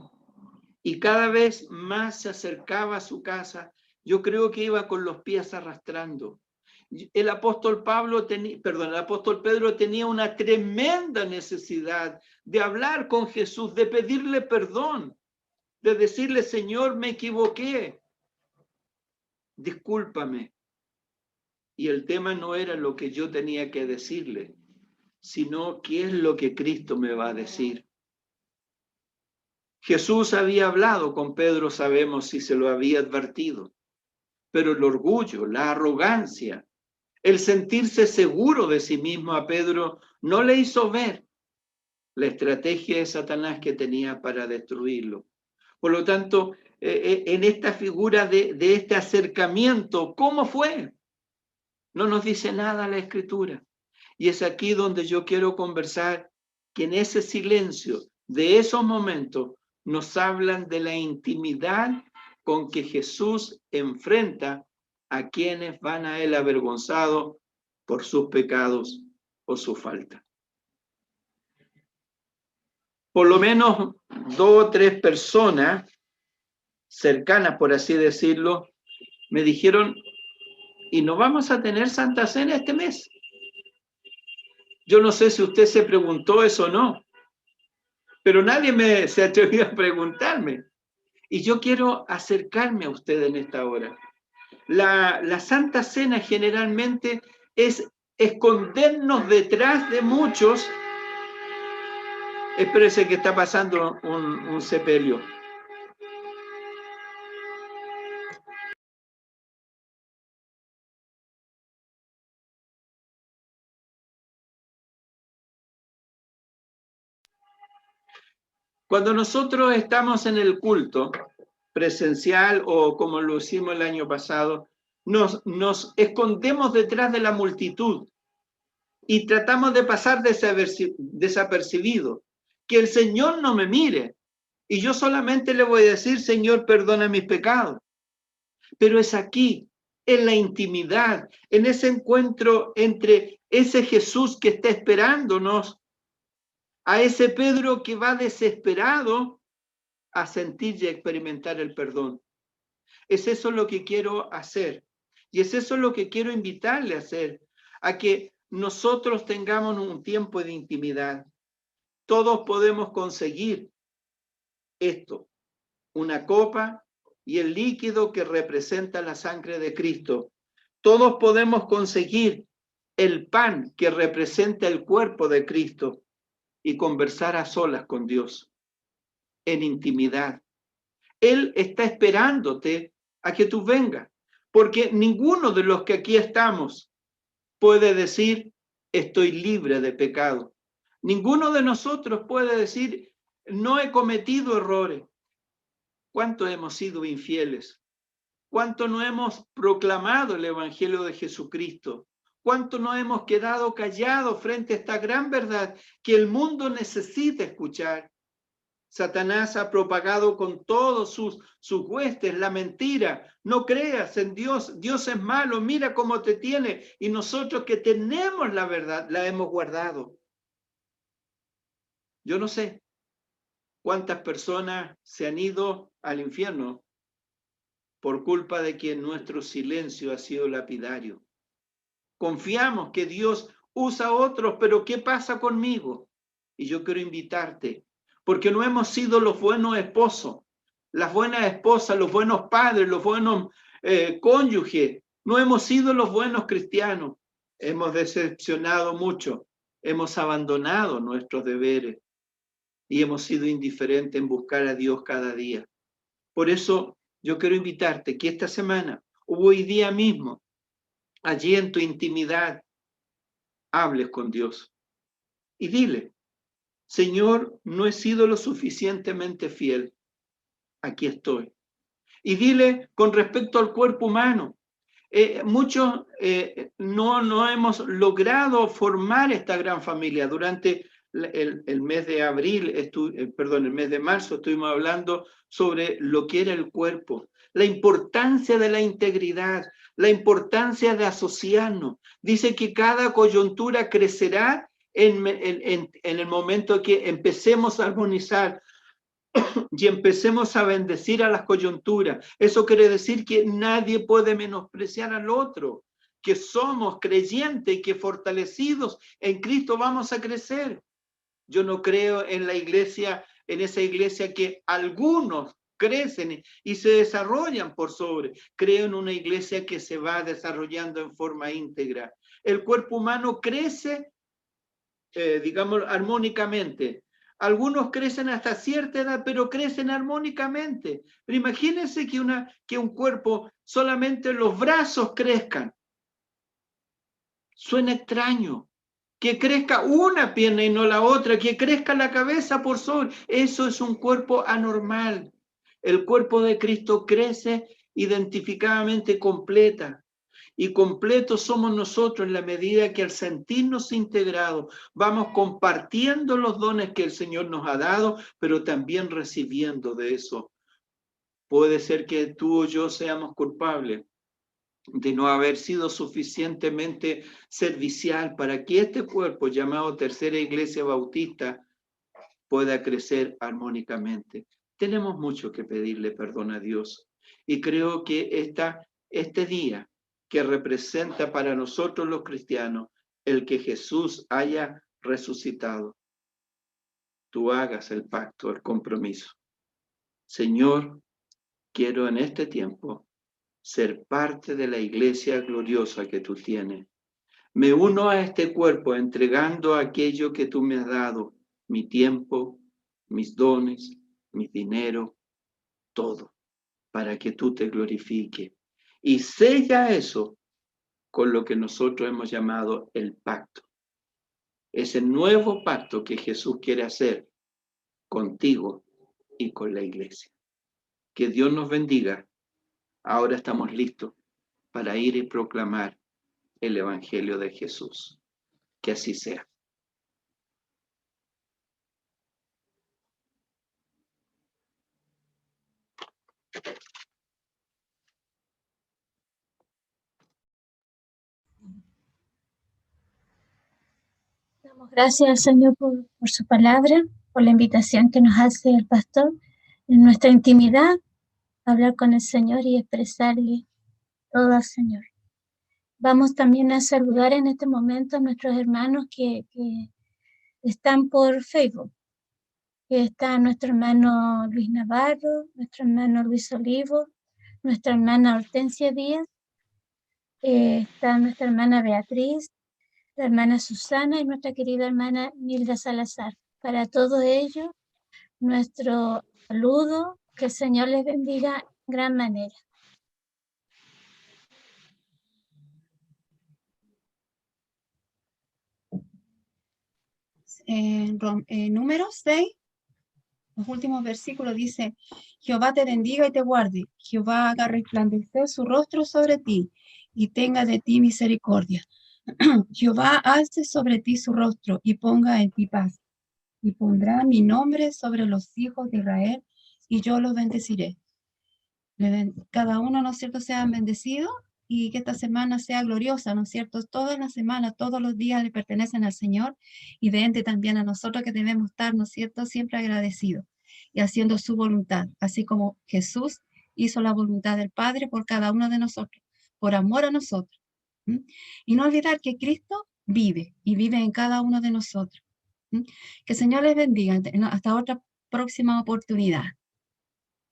Y cada vez más se acercaba a su casa. Yo creo que iba con los pies arrastrando. El apóstol Pedro tenía una tremenda necesidad de hablar con Jesús, de pedirle perdón, de decirle, Señor, me equivoqué, discúlpame. Y el tema no era lo que yo tenía que decirle, sino qué es lo que Cristo me va a decir. Jesús había hablado con Pedro, sabemos si se lo había advertido, pero el orgullo, la arrogancia, el sentirse seguro de sí mismo a Pedro no le hizo ver la estrategia de Satanás que tenía para destruirlo. Por lo tanto, en esta figura de este acercamiento, ¿cómo fue? No nos dice nada la Escritura. Y es aquí donde yo quiero conversar, que en ese silencio de esos momentos nos hablan de la intimidad con que Jesús enfrenta a quienes van a él avergonzados por sus pecados o su falta. Por lo menos 2 o 3 personas cercanas, por así decirlo, me dijeron, ¿y no vamos a tener Santa Cena este mes? Yo no sé si usted se preguntó eso o no, pero nadie se atrevió a preguntarme. Y yo quiero acercarme a usted en esta hora. La Santa Cena generalmente es escondernos detrás de muchos. Espérese que está pasando un sepelio. Cuando nosotros estamos en el culto presencial o como lo hicimos el año pasado, nos escondemos detrás de la multitud y tratamos de pasar desapercibido, que el Señor no me mire y yo solamente le voy a decir, Señor, perdona mis pecados. Pero es aquí, en la intimidad, en ese encuentro entre ese Jesús que está esperándonos, a ese Pedro que va desesperado a sentir y a experimentar el perdón. Es eso lo que quiero hacer. Y es eso lo que quiero invitarle a hacer, a que nosotros tengamos un tiempo de intimidad. Todos podemos conseguir esto, una copa y el líquido que representa la sangre de Cristo. Todos podemos conseguir el pan que representa el cuerpo de Cristo y conversar a solas con Dios, en intimidad. Él está esperándote a que tú vengas, porque ninguno de los que aquí estamos puede decir, estoy libre de pecado. Ninguno de nosotros puede decir, no he cometido errores. ¿Cuánto hemos sido infieles? ¿Cuánto no hemos proclamado el Evangelio de Jesucristo? ¿Cuánto no hemos quedado callados frente a esta gran verdad que el mundo necesita escuchar? Satanás ha propagado con todos sus huestes la mentira. No creas en Dios, Dios es malo, mira cómo te tiene. Y nosotros que tenemos la verdad, la hemos guardado. Yo no sé cuántas personas se han ido al infierno por culpa de que nuestro silencio ha sido lapidario. Confiamos que Dios usa a otros, pero ¿qué pasa conmigo? Y yo quiero invitarte, porque no hemos sido los buenos esposos, las buenas esposas, los buenos padres, los buenos cónyuges. No hemos sido los buenos cristianos. Hemos decepcionado mucho, hemos abandonado nuestros deberes y hemos sido indiferentes en buscar a Dios cada día. Por eso yo quiero invitarte que esta semana, o hoy día mismo, allí en tu intimidad, hables con Dios y dile, Señor, no he sido lo suficientemente fiel. Aquí estoy. Y dile con respecto al cuerpo humano, muchos no hemos logrado formar esta gran familia. Durante el mes de abril, el mes de marzo, estuvimos hablando sobre lo que era el cuerpo, la importancia de la integridad, la importancia de asociarnos. Dice que cada coyuntura crecerá en el momento que empecemos a armonizar y empecemos a bendecir a las coyunturas. Eso quiere decir que nadie puede menospreciar al otro, que somos creyentes y que fortalecidos en Cristo vamos a crecer. Yo no creo en la iglesia, en esa iglesia que algunos crecen y se desarrollan por sobre. Creo en una iglesia que se va desarrollando en forma íntegra. El cuerpo humano crece, digamos, armónicamente. Algunos crecen hasta cierta edad, pero crecen armónicamente. Pero imagínense que un cuerpo, solamente los brazos crezcan. Suena extraño. Que crezca una pierna y no la otra, que crezca la cabeza por sobre. Eso es un cuerpo anormal. El cuerpo de Cristo crece identificadamente completa. Y completos somos nosotros en la medida que al sentirnos integrados vamos compartiendo los dones que el Señor nos ha dado, pero también recibiendo de eso. Puede ser que tú o yo seamos culpables de no haber sido suficientemente servicial para que este cuerpo llamado Tercera Iglesia Bautista pueda crecer armónicamente. Tenemos mucho que pedirle perdón a Dios y creo que este día que representa para nosotros los cristianos el que Jesús haya resucitado, tú hagas el pacto, el compromiso. Señor, quiero en este tiempo ser parte de la iglesia gloriosa que tú tienes. Me uno a este cuerpo entregando aquello que tú me has dado, mi tiempo, mis dones, mi dinero, todo, para que tú te glorifiques. Y sella eso con lo que nosotros hemos llamado el pacto. Ese nuevo pacto que Jesús quiere hacer contigo y con la iglesia. Que Dios nos bendiga. Ahora estamos listos para ir y proclamar el Evangelio de Jesús. Que así sea. Gracias al Señor por su palabra, por la invitación que nos hace el pastor en nuestra intimidad, hablar con el Señor y expresarle todo al Señor. Vamos también a saludar en este momento a nuestros hermanos que están por Facebook. Está nuestro hermano Luis Navarro, nuestro hermano Luis Olivo, nuestra hermana Hortensia Díaz, está nuestra hermana Beatriz, la hermana Susana y nuestra querida hermana Nilda Salazar. Para todos ellos, nuestro saludo, que el Señor les bendiga en gran manera. Números 6, los últimos versículos dice: Jehová te bendiga y te guarde, Jehová haga resplandecer su rostro sobre ti y tenga de ti misericordia. Jehová alce sobre ti su rostro y ponga en ti paz, y pondrá mi nombre sobre los hijos de Israel, y yo los bendeciré. Cada uno, ¿no es cierto?, sean bendecidos, y que esta semana sea gloriosa, ¿no es cierto? Toda la semana, todos los días le pertenecen al Señor, y de ende también a nosotros, que debemos estar, ¿no es cierto?, siempre agradecidos y haciendo su voluntad, así como Jesús hizo la voluntad del Padre por cada uno de nosotros, por amor a nosotros. Y no olvidar que Cristo vive y vive en cada uno de nosotros. Que el Señor les bendiga. Hasta otra próxima oportunidad.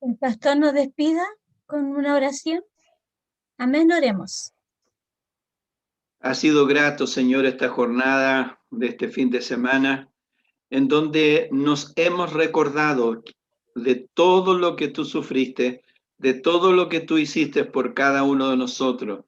El pastor nos despida con una oración. Amén, oremos. Ha sido grato, Señor, esta jornada de este fin de semana, en donde nos hemos recordado de todo lo que tú sufriste, de todo lo que tú hiciste por cada uno de nosotros.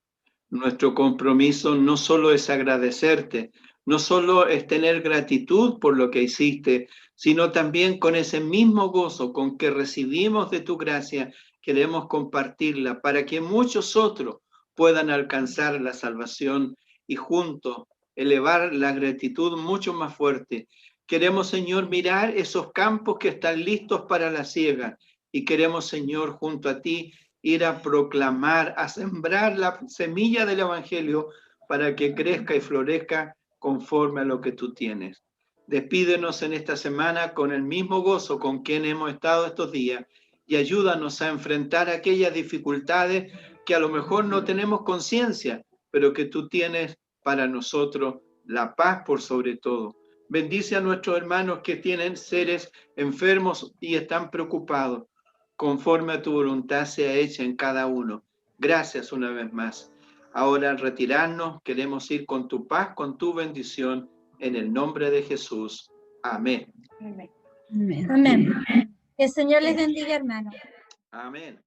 Nuestro compromiso no solo es agradecerte, no solo es tener gratitud por lo que hiciste, sino también con ese mismo gozo con que recibimos de tu gracia, queremos compartirla para que muchos otros puedan alcanzar la salvación y juntos elevar la gratitud mucho más fuerte. Queremos, Señor, mirar esos campos que están listos para la siega y queremos, Señor, junto a ti, ir a proclamar, a sembrar la semilla del Evangelio para que crezca y florezca conforme a lo que tú tienes. Despídenos en esta semana con el mismo gozo con quien hemos estado estos días y ayúdanos a enfrentar aquellas dificultades que a lo mejor no tenemos conciencia, pero que tú tienes para nosotros la paz por sobre todo. Bendice a nuestros hermanos que tienen seres enfermos y están preocupados. Conforme a tu voluntad sea hecha en cada uno. Gracias una vez más. Ahora al retirarnos queremos ir con tu paz, con tu bendición, en el nombre de Jesús. Amén. Amén. Que el Señor les bendiga, hermano. Amén.